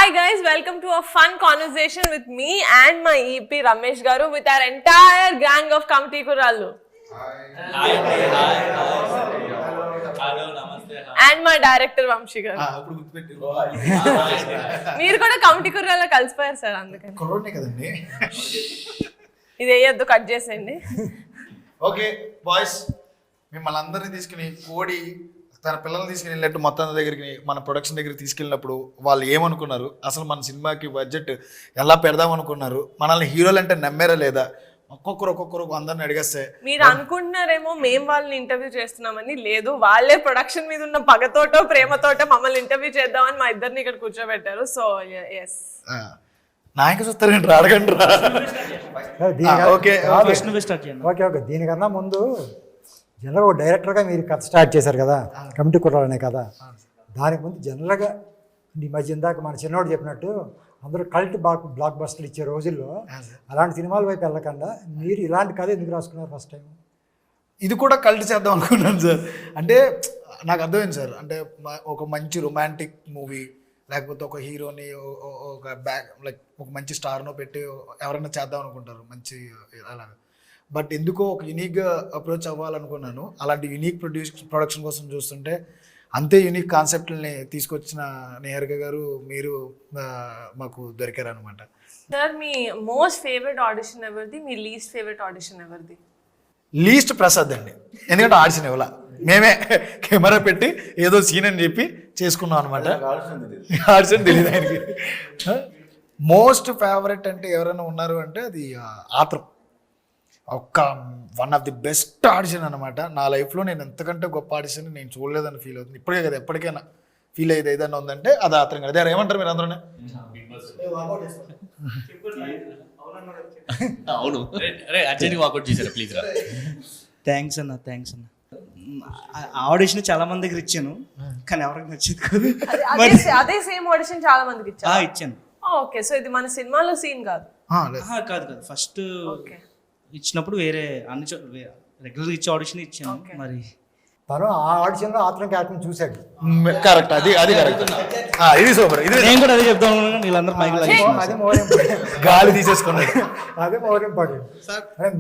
Hi guys, welcome to a fun conversation with me and my EP Ramesh Garu with our entire gang of Kamti Kurallu. Hi. Hello, namaste. And my director Vamshi Garu. మీరు కూడా committee కుర్రాలో కలిసిపోయారు sir, అందుకని కొరోనే కదండి. ఇది వేయద్దు, cut చేసేయండి. Okay boys, మిమ్మల్ని అందరినీ తీసుకుని కోడి తన పిల్లల్ని తీసుకుని వెళ్ళినట్టు మొత్తం దగ్గరికి మన ప్రొడక్షన్ దగ్గరికి తీసుకెళ్ళినప్పుడు వాళ్ళు ఏమనుకున్నారు, అసలు మన సినిమాకి బడ్జెట్ ఎలా పెడదాం అనుకున్నారు, మనల్ని హీరోలు అంటే నమ్మారా లేదా, ఒక్కొక్కరు అందరిని అడిగేస్తే మీరు అనుకుంటున్నారేమో మేము వాళ్ళని ఇంటర్వ్యూ చేస్తున్నామని. లేదు, వాళ్ళే ప్రొడక్షన్ మీద ఉన్న పగతోటో ప్రేమతోటో మమ్మల్ని ఇంటర్వ్యూ చేద్దామని మా ఇద్దరిని ఇక్కడ కూర్చోబెట్టారు. సో ఎస్, నాయక చూస్తారు అడగండి రా. ఓకే ఓకే దీనికన్నా ముందు జనరల్గా ఒక డైరెక్టర్గా మీరు కథ స్టార్ట్ చేశారు కదా, కమిటీ కుర్రాలనే కదా. దానికి ముందు జనరల్గా ఈ మధ్య ఇందాక మన చిన్నోడు చెప్పినట్టు అందరూ కల్ట్ బ్లాక్ బస్టర్లు ఇచ్చే రోజుల్లో అలాంటి సినిమాల వైపు వెళ్ళకుండా మీరు ఇలాంటి కథ ఎందుకు రాసుకున్నారు ఫస్ట్ టైం? ఇది కూడా కల్ట్ చేద్దాం అనుకున్నాను సార్. అంటే నాకు అర్థమైంది సార్, అంటే ఒక మంచి రొమాంటిక్ మూవీ లేకపోతే ఒక హీరోని ఒక ఒక మంచి స్టార్నో పెట్టి ఎవరైనా చేద్దాం అనుకుంటారు మంచి అలాగా. బట్ ఎందుకో ఒక యూనిక్గా అప్రోచ్ అవ్వాలనుకున్నాను. అలాంటి యూనిక్ ప్రొడక్షన్ కోసం చూస్తుంటే అంతే యూనిక్ కాన్సెప్ట్ని తీసుకొచ్చిన నిహారిక గారు మీరు మాకు దొరికారు అనమాట. సార్, మీ మోస్ట్ ఫేవరెట్ ఆడిషన్ ఎవరిది, మీ లీస్ట్ ఫేవరెట్ ఆడిషన్ ఎవరిది? లీస్ట్ ప్రసాద్ అండి, ఎందుకంటే ఆడిషన్ ఇవ్వాల, మేమే కెమెరా పెట్టి ఏదో సీన్ అని చెప్పి చేసుకున్నాం అనమాట. ఆడిషన్ తెలియదు ఆయనకి. మోస్ట్ ఫేవరెట్ అంటే ఎవరైనా ఉన్నారు అంటే అది ఆత్రం. One of the best audition అనమాట. నా లైఫ్లో నేను ఎంతకంటే గొప్ప ఆడిషన్ నేను చూడలేదని ఫీల్ అవుతుంది. ఇప్పటికే కదా, ఎప్పటికైనా ఫీల్ అయ్యేది ఏదైనా ఉందంటే అది ఆత్రం కదా. అదే ఏమంటారు మీరు అందరూ? అవును, అర్జెంట్గా వాకౌట్ చేశారు ప్లీజ్. థ్యాంక్స్ అన్న. ఆడిషన్ చాలా మంది దగ్గర ఇచ్చాను, కానీ ఎవరికి నచ్చింది కాదు. అదే సేమ్ ఆడిషన్ చాలా మందికి ఇచ్చాను. ఓకే, సో ఇది మన సినిమాలో సీన్ కాదు. కాదు ఫస్ట్ ఇచ్చినప్పుడు వేరే అన్ని రెగ్యులర్ ఇచ్చే ఆడిషన్ ఇచ్చాను. మరి తను ఆ ఆడిషన్లో ఆత్రం క్యారెక్టర్ చూశాడు. కరెక్ట్, అది కరెక్ట్. ఇది సూపర్. ఇది నేను కూడా అదే చెప్తాను. వీళ్ళందరూ అది మోర్ ఇంపార్టెంట్. గాలి తీసేసుకున్నాడు. అదే మోర్ ఇంపార్టెంట్.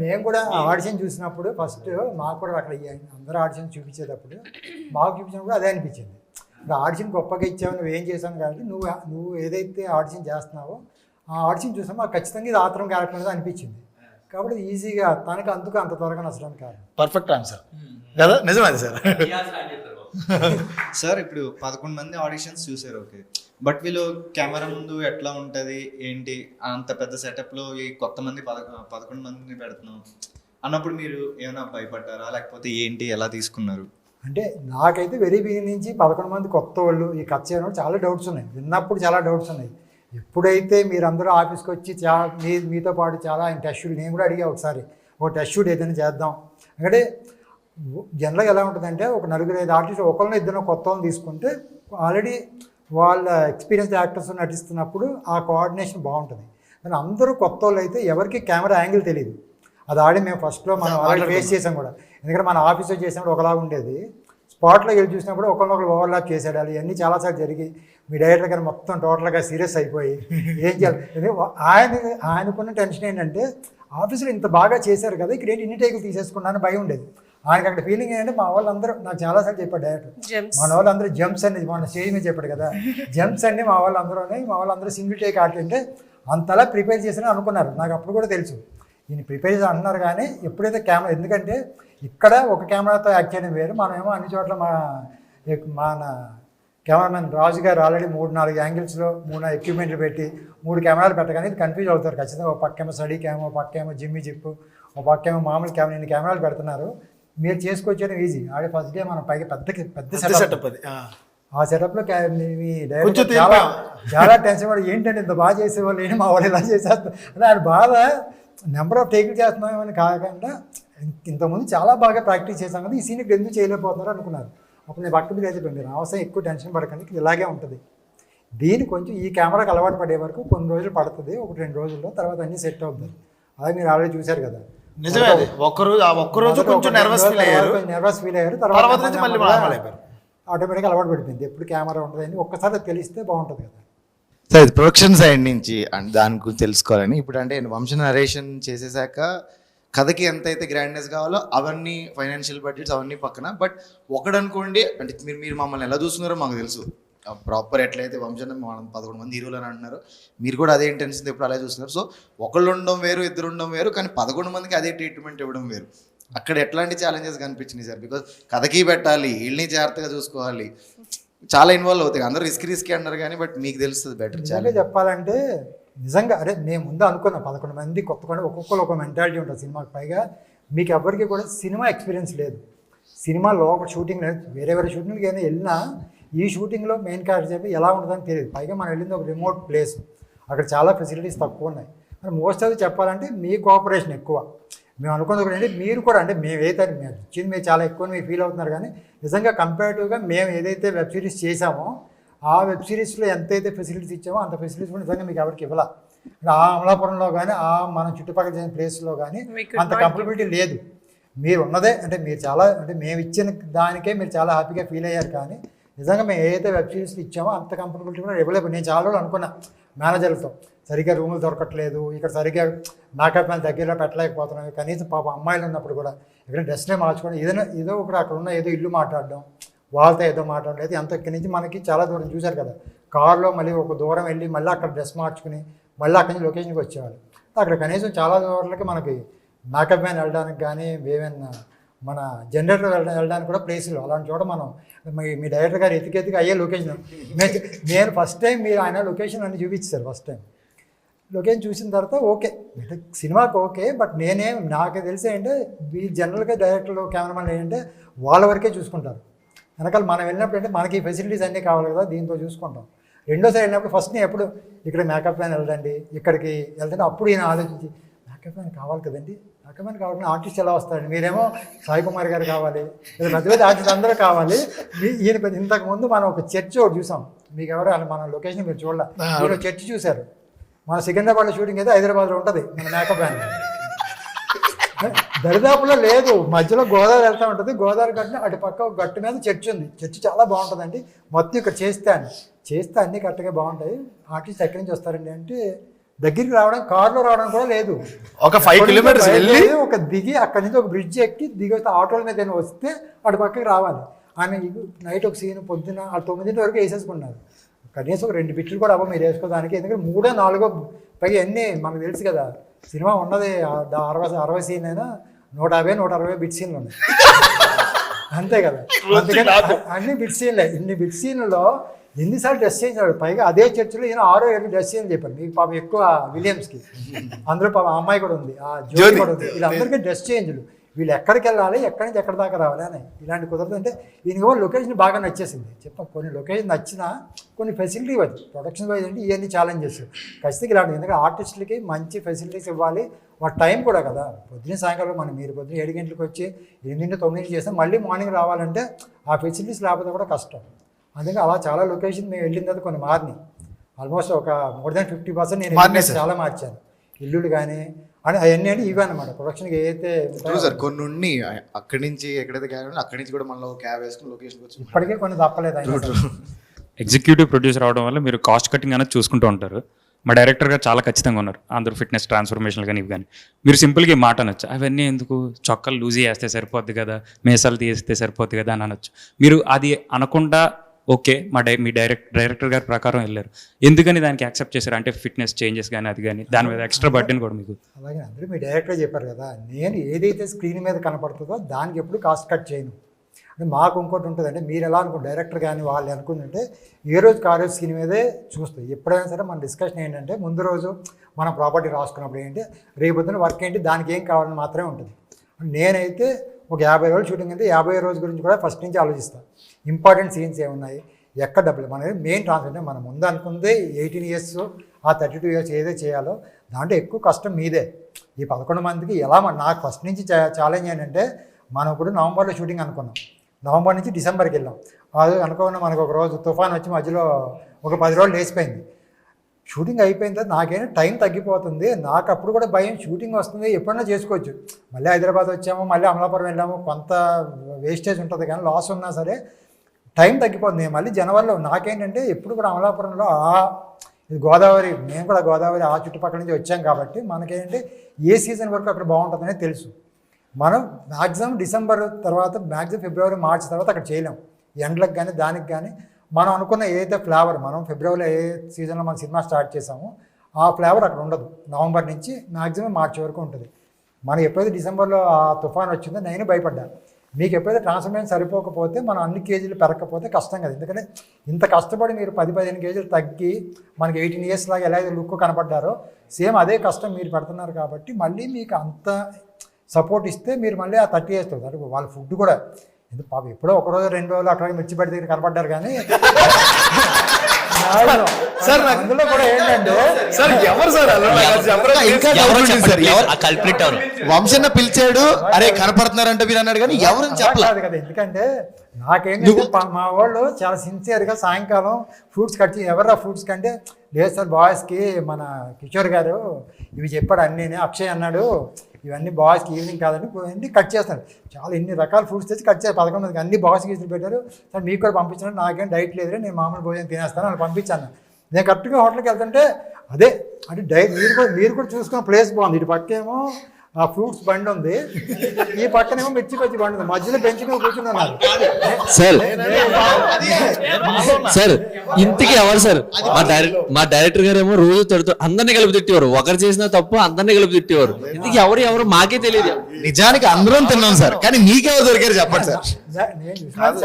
మేము కూడా ఆ ఆడిషన్ చూసినప్పుడు ఫస్ట్ మాకు కూడా అక్కడ అందరూ ఆడిషన్ చూపించేటప్పుడు మాకు చూపించినప్పుడు అదే అనిపించింది. ఇప్పుడు ఆడిషన్ గొప్పగా ఇచ్చావు, నువ్వు ఏం చేశాను కాబట్టి నువ్వు ఏదైతే ఆడిషన్ చేస్తున్నావో ఆ ఆడిషన్ చూసామో మాకు ఖచ్చితంగా ఇది ఆత్రం క్యారెక్టర్ అనేది అనిపించింది. కాబట్టి ఈజీగా తనకి అందుకు అంత త్వరగా నచ్చడం కాదు. పర్ఫెక్ట్ ఆన్సర్ కదా, నిజమది సార్. సార్ ఇప్పుడు 11 మంది ఆడిషన్స్ చూసారు, ఓకే. బట్ వీళ్ళు కెమెరా ముందు ఎట్లా ఉంటుంది ఏంటి, అంత పెద్ద సెటప్లో ఈ కొత్త మంది 11 మందిని పెడుతున్నాం అన్నప్పుడు మీరు ఏమైనా భయపడ్డారా, లేకపోతే ఏంటి, ఎలా తీసుకున్నారు? అంటే నాకైతే వెరీ బిగినింగ్ నుంచి 11 మంది కొత్త వాళ్ళు ఈ కథ చేయడం చాలా డౌట్స్ ఉన్నాయి. విన్నప్పుడు చాలా డౌట్స్ ఉన్నాయి. ఎప్పుడైతే మీరందరూ ఆఫీస్కి వచ్చి మీతో పాటు చాలా టెస్ట్ షూట్, నేను కూడా అడిగా ఒకసారి ఒక టెస్ట్ షూట్ ఏదైనా చేద్దాం అంటే జనరల్గా ఎలా ఉంటుందంటే ఒక 4-5 ఆర్టిస్ట్ ఒకరిని ఇద్దరు కొత్త వాళ్ళని తీసుకుంటే ఆల్రెడీ వాళ్ళ ఎక్స్పీరియన్స్ యాక్టర్స్ నటిస్తున్నప్పుడు ఆ కోఆర్డినేషన్ బాగుంటుంది. కానీ అందరూ కొత్త వాళ్ళు అయితే ఎవరికి కెమెరా యాంగిల్ తెలియదు. అది ఆల్రెడీ మేము ఫస్ట్లో మనం ఆల్రెడీ ఫేస్ చేసాం కూడా. ఎందుకంటే మన ఆఫీస్లో చేసినప్పుడు ఒకలా ఉండేది, స్పాట్లో వెళ్ళి చూసినప్పుడు ఒకరినొకరు ఓవర్లాప్ చేసేయాలి. ఇవన్నీ చాలాసార్లు జరిగి మీ డైరెక్టర్ గారు మొత్తం టోటల్గా సీరియస్ అయిపోయి ఏం చేయాలి. ఆయనకున్న టెన్షన్ ఏంటంటే ఆఫీసులో ఇంత బాగా చేశారు కదా, ఇక్కడ ఏంటి ఇన్ని టేకులు తీసేసుకున్నాను భయం ఉండేది. ఆయనకి అక్కడ ఫీలింగ్ ఏంటంటే మా వాళ్ళందరూ, నాకు చాలాసార్లు చెప్పాడు డైరెక్టర్, మన వాళ్ళందరూ జంప్స్ అనేది మన స్టేజ్ మీద చెప్పాడు కదా, జంప్స్ అన్నీ మా వాళ్ళందరూ సింగిల్ టేక్ ఆడుతుంటే అంతలా ప్రిపేర్ చేసిన అనుకున్నారు. నాకు అప్పుడు కూడా తెలుసు ఈయన ప్రిపేర్ చేసి అంటున్నారు. కానీ ఎప్పుడైతే కెమెరా, ఎందుకంటే ఇక్కడ ఒక కెమెరాతో యాక్ట్ చేయడం వేరు, మనమేమో అన్ని చోట్ల మన కెమెరామెన్ రాజు గారు ఆల్రెడీ 3-4 యాంగిల్స్లో 3 ఎక్విప్మెంట్లు పెట్టి 3 కెమెరాలు పెట్టగానే ఇది కన్ఫ్యూజ్ అవుతారు ఖచ్చితంగా. ఒక పక్కేమో స్టడీ కెమెరా, ఒక పక్కేమో జిమ్మి జిప్పు, ఒక పక్కేమో మామూలు కెమెరా, ఇన్ని కెమెరాలు పెడుతున్నారు. మీరు చేసుకొచ్చేయడం ఈజీ. ఆడే ఫస్ట్ డే మనం పైకి పెద్ద సెటప్ అది. ఆ సెటప్లో మీ డైరెక్టర్ చాలా టెన్షన్ పడి ఏంటంటే ఇంత బాగా చేసేవాళ్ళు ఏంటి మా వాళ్ళు ఇలా చేసేస్తారు అంటే ఆయన బాధ నెంబర్ ఆఫ్ టేకులు చేస్తున్నామని కాకుండా ఇంతకుముందు చాలా బాగా ప్రాక్టీస్ చేశాం కదా, ఈ సీన్ ఇప్పుడు ఎందుకు చేయలేకపోతున్నారు అనుకున్నారు. అప్పుడు నేను పక్క మీద అయితే మీరు అవసరం ఎక్కువ టెన్షన్ పడకండి, ఇలాగే ఉంటుంది. దీన్ని కొంచెం ఈ కెమెరాకి అలవాటు పడే వరకు కొన్ని రోజులు పడుతుంది, 1-2 రోజుల్లో, తర్వాత అన్నీ సెట్ అవుతుంది. అదే మీరు ఆల్రెడీ చూశారు కదా. నిజమే, ఒక్కరోజు కొంచెం నర్వస్ ఫీల్ అయ్యారు, తర్వాత ఆటోమేటిక్గా అలవాటు పడిపోయింది. ఎప్పుడు కెమెరా ఉంటుంది అని ఒక్కసారి తెలిస్తే బాగుంటుంది కదా. సార్ ఇది ప్రొడక్షన్ సైడ్ నుంచి దాని గురించి తెలుసుకోవాలని. ఇప్పుడు అంటే వంశ నరేషన్ చేసేసాక కథకి ఎంతైతే గ్రాండ్నెస్ కావాలో అవన్నీ ఫైనాన్షియల్ బడ్జెట్స్ అవన్నీ పక్కన, బట్ ఒకడనుకోండి అంటే మీరు మమ్మల్ని ఎలా చూస్తున్నారో మాకు తెలుసు, ప్రాపర్ ఎట్లయితే వంశన మనం 11 మంది హీరోలు అని అంటున్నారు, మీరు కూడా అదే ఇంటెన్షన్ ఎప్పుడు అలాగే చూస్తున్నారు. సో ఒకళ్ళు ఉండడం వేరు, ఇద్దరు ఉండడం వేరు, కానీ 11 మందికి అదే ట్రీట్మెంట్ ఇవ్వడం వేరు. అక్కడ ఎట్లాంటి ఛాలెంజెస్ కనిపించినాయి సార్? బికాజ్ కథకి పెట్టాలి, వీళ్ళని జాగ్రత్తగా చూసుకోవాలి, చాలా ఇన్వాల్వ్ అవుతాయి. అందరూ రిస్క్ అంటారు కానీ బట్ మీకు తెలుస్తుంది బెటర్. నిజంగా చెప్పాలంటే నిజంగా అరే నేను ముందు అనుకున్నా 11 మంది ఒక్కొక్కరు ఒక మెంటాలిటీ ఉంటుంది సినిమాకి. పైగా మీకు ఎవరికి కూడా సినిమా ఎక్స్పీరియన్స్ లేదు, సినిమా లోపల షూటింగ్ లేదు. వేరే షూటింగ్కి ఏదైనా వెళ్ళినా ఈ షూటింగ్లో మెయిన్ క్యారెక్టర్ చెప్పి ఎలా ఉంటుందని తెలియదు. పైగా మనం వెళ్ళింది ఒక రిమోట్ ప్లేస్, అక్కడ చాలా ఫెసిలిటీస్ తక్కువ ఉన్నాయి. మరి మోస్ట్ ఆఫ్ చెప్పాలంటే మీ కోఆపరేషన్ ఎక్కువ. మేము అనుకున్నది ఒకటి అంటే మీరు కూడా అంటే మేము ఏదైతే మేము ఇచ్చింది మీరు చాలా ఎక్కువ మీరు ఫీల్ అవుతున్నారు, కానీ నిజంగా కంపేరిటివ్గా మేము ఏదైతే వెబ్ సిరీస్ చేసామో ఆ వెబ్ సిరీస్లో ఎంతైతే ఫెసిలిటీస్ ఇచ్చామో అంత ఫెసిలిటీస్ కూడా నిజంగా మీకు ఎవరికి ఇవ్వాల. ఆ అమలాపురంలో కానీ ఆ మన చుట్టుపక్కల చేసిన ప్లేస్లో కానీ అంత కంఫర్టబిలిటీ లేదు. మీరు ఉన్నదే అంటే మీరు చాలా అంటే మేము ఇచ్చిన దానికే మీరు చాలా హ్యాపీగా ఫీల్ అయ్యారు, కానీ నిజంగా మేము ఏదైతే వెబ్ సిరీస్లో ఇచ్చామో అంత కంఫర్టబిలిటీ కూడా ఇవ్వలేదు. నేను చాలా రోజులు అనుకున్నా మేనేజర్లతో సరిగ్గా రూములు దొరకట్లేదు, ఇక్కడ సరిగ్గా మేకప్ మ్యాన్ దగ్గరలో పెట్టలేకపోతున్నాం, కనీసం పాప అమ్మాయిలు ఉన్నప్పుడు కూడా ఇక్కడ డ్రెస్నే మార్చుకోవడం, ఏదో ఒకటి అక్కడ ఉన్న ఏదో ఇల్లు మాట్లాడడం, వాళ్ళతో ఏదో మాట్లాడలేదు. అంత ఇక్కడి నుంచి మనకి చాలా దూరం చూశారు కదా, కారులో మళ్ళీ ఒక దూరం వెళ్ళి మళ్ళీ అక్కడ డ్రెస్ మార్చుకుని మళ్ళీ అక్కడి నుంచి లొకేషన్కి వచ్చేవాళ్ళు. అక్కడ కనీసం చాలా దూరాలకి మనకి మేకప్ మ్యాన్ వెళ్ళడానికి కానీ ఏమైనా మన జనరేటర్ వెళ్ళడానికి కూడా ప్లేసులు అలాంటి చోట మనం మీ డైరెక్టర్ గారు ఎతికి అయ్యే లొకేషన్. నేను ఫస్ట్ టైం మీరు ఆయన లొకేషన్ అన్ని చూపించారు. ఫస్ట్ టైం లొకేషన్ చూసిన తర్వాత ఓకే సినిమాకి ఓకే, బట్ నాకు తెలిసి ఏంటంటే ఈ జనరల్గా డైరెక్టర్లు కెమెరామెన్ ఏంటంటే వాళ్ళ వరకే చూసుకుంటారు. వెనకాల మనం వెళ్ళినప్పుడు అంటే మనకి ఫెసిలిటీస్ అన్నీ కావాలి కదా, దీంతో చూసుకుంటాం. రెండోసారి వెళ్ళినప్పుడు ఫస్ట్ నేను ఎప్పుడు ఇక్కడ మేకప్ మ్యాన్ వెళ్ళండి, ఇక్కడికి వెళ్తుంటే అప్పుడు ఈయన ఆలోచించి మేకప్ మ్యాన్ కావాలి కదండి, మేకప్ మ్యాన్ కావాలని ఆర్టిస్ట్ ఎలా వస్తారండి, మీరేమో సాయి కుమార్ గారు కావాలి, పెద్ద పెద్ద ఆర్టిస్ట్ అందరూ కావాలి. ఈయన ఇంతకుముందు మనం ఒక చర్చ్ ఒకటి చూసాం, మీకు ఎవరు మన లొకేషన్ మీరు చూడాలి, మీరు చర్చ్ చూశారు. మన సికింద్రాబాద్లో షూటింగ్ అయితే హైదరాబాద్లో ఉంటుంది మన మేకప్ మ్యాన్. దరిదాపులో లేదు, మధ్యలో గోదావరి వెళ్తూ ఉంటుంది, గోదావరి గట్టున అటు పక్క ఒక గట్టు మీద చర్చ్ ఉంది. చర్చ్ చాలా బాగుంటుందండి, మొత్తం ఇక్కడ చేస్తే అన్నీ కరెక్ట్గా బాగుంటాయి. ఆర్టిస్ట్ ఎక్కడి నుంచి వస్తారండి అంటే దగ్గరికి రావడం కారులో రావడం కూడా లేదు, ఒక 5 కిలోమీటర్స్ వెళ్ళి ఒక దిగి అక్కడి నుంచి ఒక బ్రిడ్జ్ ఎక్కి దిగి వస్తే ఆటోల మీద వస్తే అటు పక్కకి రావాలి. ఆమె నైట్ ఒక సీన్ పొద్దున్న 9 వరకు వేసేసుకున్నారు. కనీసం ఒక 2 బిట్లు కూడా అవ్వ మీరు వేసుకోవడానికి, ఎందుకంటే 3, 4 పైగా అన్నీ మనకు తెలుసు కదా, సినిమా ఉన్నది 60 సీన్ అయినా 150, 160 బిట్ సీన్లు ఉన్నాయి అంతే కదా. అందుకని అన్ని బిట్ సీన్లే. ఇన్ని బిట్ సీన్లలో ఎన్నిసార్లు డ్రెస్ చేంజ్ అయ్యాడు. పైగా అదే చర్చిలో ఈయన 6 or 7 డ్రెస్ చేంజ్ చెప్పారు. మీకు పాపం ఎక్కువ విలియమ్స్కి, అందులో పాపం అమ్మాయి కూడా ఉంది, ఆ జ్యోతి కూడా ఉంది, వీళ్ళందరికీ డ్రెస్ చేంజ్లు. వీళ్ళు ఎక్కడికి వెళ్ళాలి, ఎక్కడి నుంచి ఎక్కడి దాకా రావాలి అని ఇలాంటి కుదరదు. అంటే ఈయనకి లొకేషన్ బాగా నచ్చేసింది. చెప్తాం కొన్ని లొకేషన్ నచ్చినా కొన్ని ఫెసిలిటీ వైజ్ ప్రొడక్షన్ వైజ్ అంటే ఇవన్నీ ఛాలెంజెస్ ఖచ్చితంగా ఇలాంటి. ఎందుకంటే ఆర్టిస్టులకి మంచి ఫెసిలిటీస్ ఇవ్వాలి, వాళ్ళ టైం కూడా కదా. పొద్దున్న సాయంకాలం మీరు పొద్దున్న 7 గంటలకు వచ్చి 8, 9 చేస్తాం, మళ్ళీ మార్నింగ్ రావాలంటే ఆ ఫెసిలిటీస్ లేకపోతే కూడా కష్టం. అందుకే అలా చాలా లొకేషన్ మేము వెళ్ళిన తర్వాత కొన్ని మారినాయి. ఆల్మోస్ట్ ఒక more than 50% నేను చాలా మార్చాను. ఇల్లులు కానీ అని అవన్నీ అంటే ఇవే అనమాట ప్రొడక్షన్కి ఏదైతే సార్ కొన్ని ఉన్ని అక్కడి నుంచి ఎక్కడైతే క్యాబ్ అక్కడి నుంచి కూడా మనలో క్యాబ్ వేసుకుని లొకేషన్కి వచ్చి ఇప్పటికే కొన్ని తప్పలేదు. ఎగ్జిక్యూటివ్ ప్రొడ్యూసర్ అవడం వల్ల మీరు కాస్ట్ కటింగ్ అనేది చూసుకుంటూ ఉంటారు. మా డైరెక్టర్ గారు చాలా ఖచ్చితంగా ఉన్నారు, అందరూ ఫిట్నెస్ ట్రాన్స్ఫర్మేషన్లు కానీ ఇవి కానీ. మీరు సింపుల్గా ఈ మాట అనొచ్చు, అవన్నీ ఎందుకు చొక్కలు లూజీ వేస్తే సరిపోద్ది కదా, మేసాలు తీస్తే సరిపోద్ది కదా అని అనొచ్చు. మీరు అది అనకుండా ఓకే మీ డైరెక్టర్ గారి ప్రకారం వెళ్ళారు, ఎందుకని దానికి యాక్సెప్ట్ చేశారు? అంటే ఫిట్నెస్ చేంజెస్ కానీ అది కానీ దాని మీద ఎక్స్ట్రా బర్డెన్ కూడా మీకు. అలాగే అందరూ మీ డైరెక్టర్ చెప్పారు కదా, నేను ఏదైతే స్క్రీన్ మీద కనపడుతుందో దానికి ఎప్పుడు కాస్ట్ కట్ చేయను. అంటే మాకు ఇంకోటి ఉంటుంది, అంటే మీరు ఎలా అనుకో డైరెక్టర్ కానీ వాళ్ళు అనుకుంటుంటే ఏ రోజుకి ఆ రోజు స్క్రీన్ మీదే చూస్తాయి. ఎప్పుడైనా సరే మన డిస్కషన్ ఏంటంటే ముందు రోజు మనం ప్రాపర్టీ రాసుకున్నప్పుడు ఏంటి రేపొద్దున వర్క్ ఏంటి దానికి ఏం కావాలని మాత్రమే ఉంటుంది. నేనైతే ఒక 50 రోజులు షూటింగ్ అయితే 50 రోజు గురించి కూడా ఫస్ట్ నుంచి ఆలోచిస్తాను. ఇంపార్టెంట్ సీన్స్ ఏమున్నాయి, ఎక్కడ డబ్బులు, మన మెయిన్ ట్రాన్స్ఫర్ మనం ముందు అనుకుందే 18 years ఆ 32 years ఏదో చేయాలో దాంట్లో ఎక్కువ కష్టం మీదే. ఈ 11 మందికి ఎలా నాకు ఫస్ట్ నుంచి ఛాలెంజ్ ఏంటంటే మనం ఇప్పుడు నవంబర్లో షూటింగ్ అనుకున్నాం, నవంబర్ నుంచి డిసెంబర్కి వెళ్ళాం. అది అనుకున్న మనకు ఒక రోజు తుఫాన్ వచ్చి మధ్యలో ఒక 10 రోజులు లేచిపోయింది. షూటింగ్ అయిపోయిన తర్వాత నాకైనా టైం తగ్గిపోతుంది. నాకు అప్పుడు కూడా భయం, షూటింగ్ వస్తుంది ఎప్పుడైనా చేసుకోవచ్చు, మళ్ళీ హైదరాబాద్ వచ్చాము మళ్ళీ అమలాపురం వెళ్ళాము, కొంత వేస్టేజ్ ఉంటుంది కానీ లాస్ ఉన్నా సరే టైం తగ్గిపోతుంది. మళ్ళీ జనవరిలో నాకేంటంటే ఎప్పుడు కూడా అమలాపురంలో ఇది గోదావరి, మేము కూడా గోదావరి ఆ చుట్టుపక్కల నుంచి వచ్చాం కాబట్టి మనకేంటి ఏ సీజన్ వరకు అక్కడ బాగుంటుందనే తెలుసు. మనం మ్యాక్సిమం డిసెంబర్ తర్వాత మ్యాక్సిమం ఫిబ్రవరి మార్చి తర్వాత అక్కడ చేయలేం. ఎండలకు కానీ దానికి కానీ మనం అనుకున్న ఏదైతే ఫ్లేవర్ మనం ఫిబ్రవరిలో ఏ సీజన్లో మనం సినిమా స్టార్ట్ చేసామో ఆ ఫ్లేవర్ అక్కడ ఉండదు. నవంబర్ నుంచి మ్యాక్సిమం మార్చి వరకు ఉంటుంది. మనం ఎప్పుడైతే డిసెంబర్లో ఆ తుఫాన్ వచ్చిందో నేను భయపడ్డాను. మీకు ఎప్పుడైతే ట్రాన్స్ఫర్మేషన్ సరిపోకపోతే మనం అన్ని కేజీలు పెరగకపోతే కష్టం కదా. ఎందుకంటే ఇంత కష్టపడి మీరు 10-15 కేజీలు తగ్గి మనకి 18 years లాగా ఎలా అయితే లుక్ కనపడ్డారో సేమ్ అదే కష్టం మీరు పెడుతున్నారు. కాబట్టి మళ్ళీ మీకు అంత సపోర్ట్ ఇస్తే మీరు మళ్ళీ ఆ 30 years అంటే వాళ్ళ ఫుడ్ కూడా ఎందుకు పాపం ఎప్పుడో 1 రోజు 2 రోజులు అక్కడ మిర్చి బడి దగ్గర కనపడ్డారు కానీ సార్ అందులో కూడా ఏంటంటే సార్ ఎవరు సార్ ఇంకా కల్ప్రిట్ ఎవరు? వంశన్న పిలిచాడు, అరే కనపడుతున్నారంటే మీరు అన్నాడు కానీ ఎవరని చెప్పలేదు కదా. ఎందుకంటే నాకేంటంటే మా వాళ్ళు చాలా సిన్సియర్గా సాయంకాలం ఫ్రూట్స్ కట్ చేసి ఎవరా ఫ్రూట్స్ కంటే లేదు సార్ బాయ్స్కి మన కిషోర్ గారు ఇవి చెప్పాడు అన్నీ, అక్షయ్ అన్నాడు ఇవన్నీ బాయ్స్కి ఈవినింగ్ కాదని అన్నీ కట్ చేస్తాను. చాలా ఎన్ని రకాల ఫ్రూట్స్ తెచ్చి కట్ చేయాలి 11 మందికి అన్ని బాయ్స్కి గీసులు పెట్టారు. సార్ మీకు కూడా పంపించాను, నాకేం డైట్ లేదురే నేను మామూలు భోజనం తినేస్తాను అని పంపించాను. నేను కరెక్ట్గా హోటల్కి వెళ్తుంటే అదే అంటే మీరు కూడా చూసుకున్న ప్లేస్ బాగుంది. ఇటు పక్కేమో ఆ ఫ్రూట్స్ బండి ఉంది, ఈ పక్కనేమో మిర్చి బజ్జి బండి ఉంది, మధ్యలో బెంచ్ మీద కూర్చుని ఉన్నారు. సార్ ఇంటికి ఎవరు సార్? మా డైరెక్టర్ గారు ఏమో రోజు తిడుతూ అందరినీ కలిపి తిట్టేవారు. ఒకరు చేసిన తప్పు అందరినీ కలిపి తిట్టేవారు. ఇంటికి ఎవరు మాకే తెలియదు. నిజానికి అందరం తిన్నాం సార్, కానీ మీకెవరు దొరికారు చెప్పండి సార్.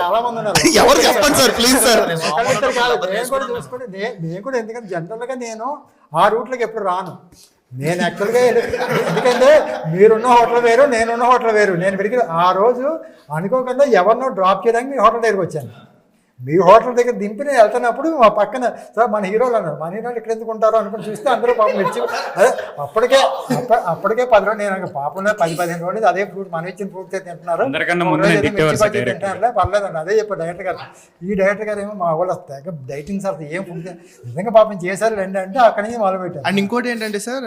చాలా మంది ఉన్నారు. ఎవరు చెప్పండి సార్ ప్లీజ్ సార్. నేను కూడా ఎందుకంటే జనరల్గా నేను ఆ రూట్లోకి ఎప్పుడు రాను. నేను యాక్చువల్గా ఎందుకంటే మీరున్న హోటల్ వేరు, నేనున్న హోటల్ వేరు. నేను పెరిగి ఆ రోజు అనుకోకుండా ఎవరినో డ్రాప్ చేయడానికి మీ హోటల్ దగ్గరికి వచ్చాను. మీ హోటల్ దగ్గర దింపి నేను వెళ్తున్నప్పుడు మా పక్కన సార్ మన హీరోలు అన్నారు. మన హీరోలు ఇక్కడ ఎందుకు ఉంటారో అనుకుని చూస్తే అందరూ పాపం మిర్చి అదే అప్పటికే 10 రోజులు నేను పాపంలో 10-15 రోజులు అదే ఫ్రూట్ మనం ఇచ్చిన ఫ్రూట్స్ తింటున్నారు, తింటున్నారులే పర్లేదండి అదే చెప్పారు డైరెక్టర్ గారు. ఈ డైరెక్టర్ గారు ఏమో మా వాళ్ళు వస్తాయి డైటింగ్ సార్ ఏం ఫుడ్ నిజంగా పాపం చేశారు రండి అంటే అక్కడి నుంచి మొదలు పెట్టారు. అండ్ ఇంకోటి ఏంటంటే సార్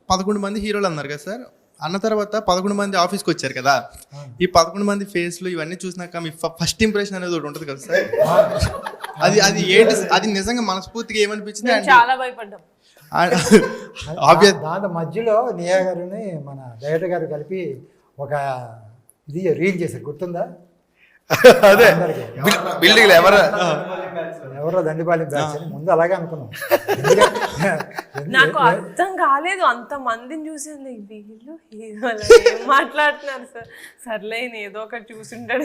11 మంది హీరోలు అన్నారు కదా సార్, అన్న తర్వాత 11 మంది ఆఫీస్కి వచ్చారు కదా, ఈ 11 మంది ఫేస్లు ఇవన్నీ చూసినాక మీ ఫస్ట్ ఇంప్రెషన్ అనేది ఒకటి ఉంటుంది కదా సార్, అది ఏంటి? అది నిజంగా మనస్ఫూర్తిగా ఏమనిపించింది? చాలా భయపడ్డాం. దాని మధ్యలో నియా గారిని మన డైరెక్టర్ గారు కలిపి ఒక ఇది రీల్ చేశారు, గుర్తుందా? అదే బిల్డింగ్ ఎవరో దండిపాలి బ్యాచ్ అని ముందు అలాగే అనుకున్నాం. నాకు అర్థం కాలేదు అంత మందిని చూసాను, వీళ్ళు హీరోలు ఏం మాట్లాడుతున్నారు సార్. సర్లే ఏదో ఒకటి చూసుంటాడు.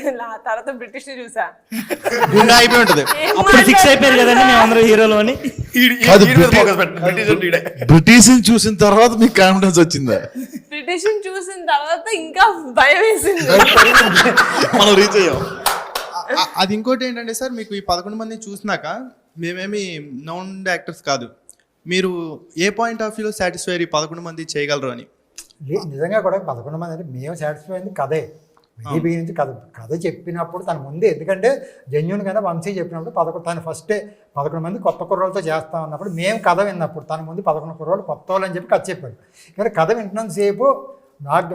తర్వాత బ్రిటిష్ ని చూసా, అయిపోయి ఉంటుంది. అప్పుడు ఫిక్స్ అయిపోయారు కదండి మేము అందరూ హీరోలు అని. బ్రిటిష్ చూసిన తర్వాత మీకు కాన్ఫిడెన్స్ వచ్చిందా? బ్రిటిష్ చూసిన తర్వాత ఇంకా భయం వేసింది. మనం రీచ్ అయ్యాం. అది ఇంకోటి ఏంటంటే సార్, మీకు ఈ 11 మందిని చూసినాక మేమేమి నౌన్ యాక్టర్స్ కాదు, మీరు ఏ పాయింట్ ఆఫ్ వ్యూలో సాటిస్ఫై 11 మంది చేయగలరు అని? నిజంగా కూడా 11 మంది అంటే మేము సాటిస్ఫై అయింది కథే. మేబీ నుంచి కథ చెప్పినప్పుడు తన ముందే, ఎందుకంటే జెన్యున్గానే వంశీ చెప్పినప్పుడు తను ఫస్టే 11 మంది కొత్త కుర్రోళ్ళతో చేస్తా ఉన్నప్పుడు మేము కథ విన్నప్పుడు తన ముందు 11 కుర్రోళ్ళు కొత్త వాళ్ళు అని చెప్పి కథ చెప్పాడు. కానీ కథ వింటున్నంతసేపు నాకు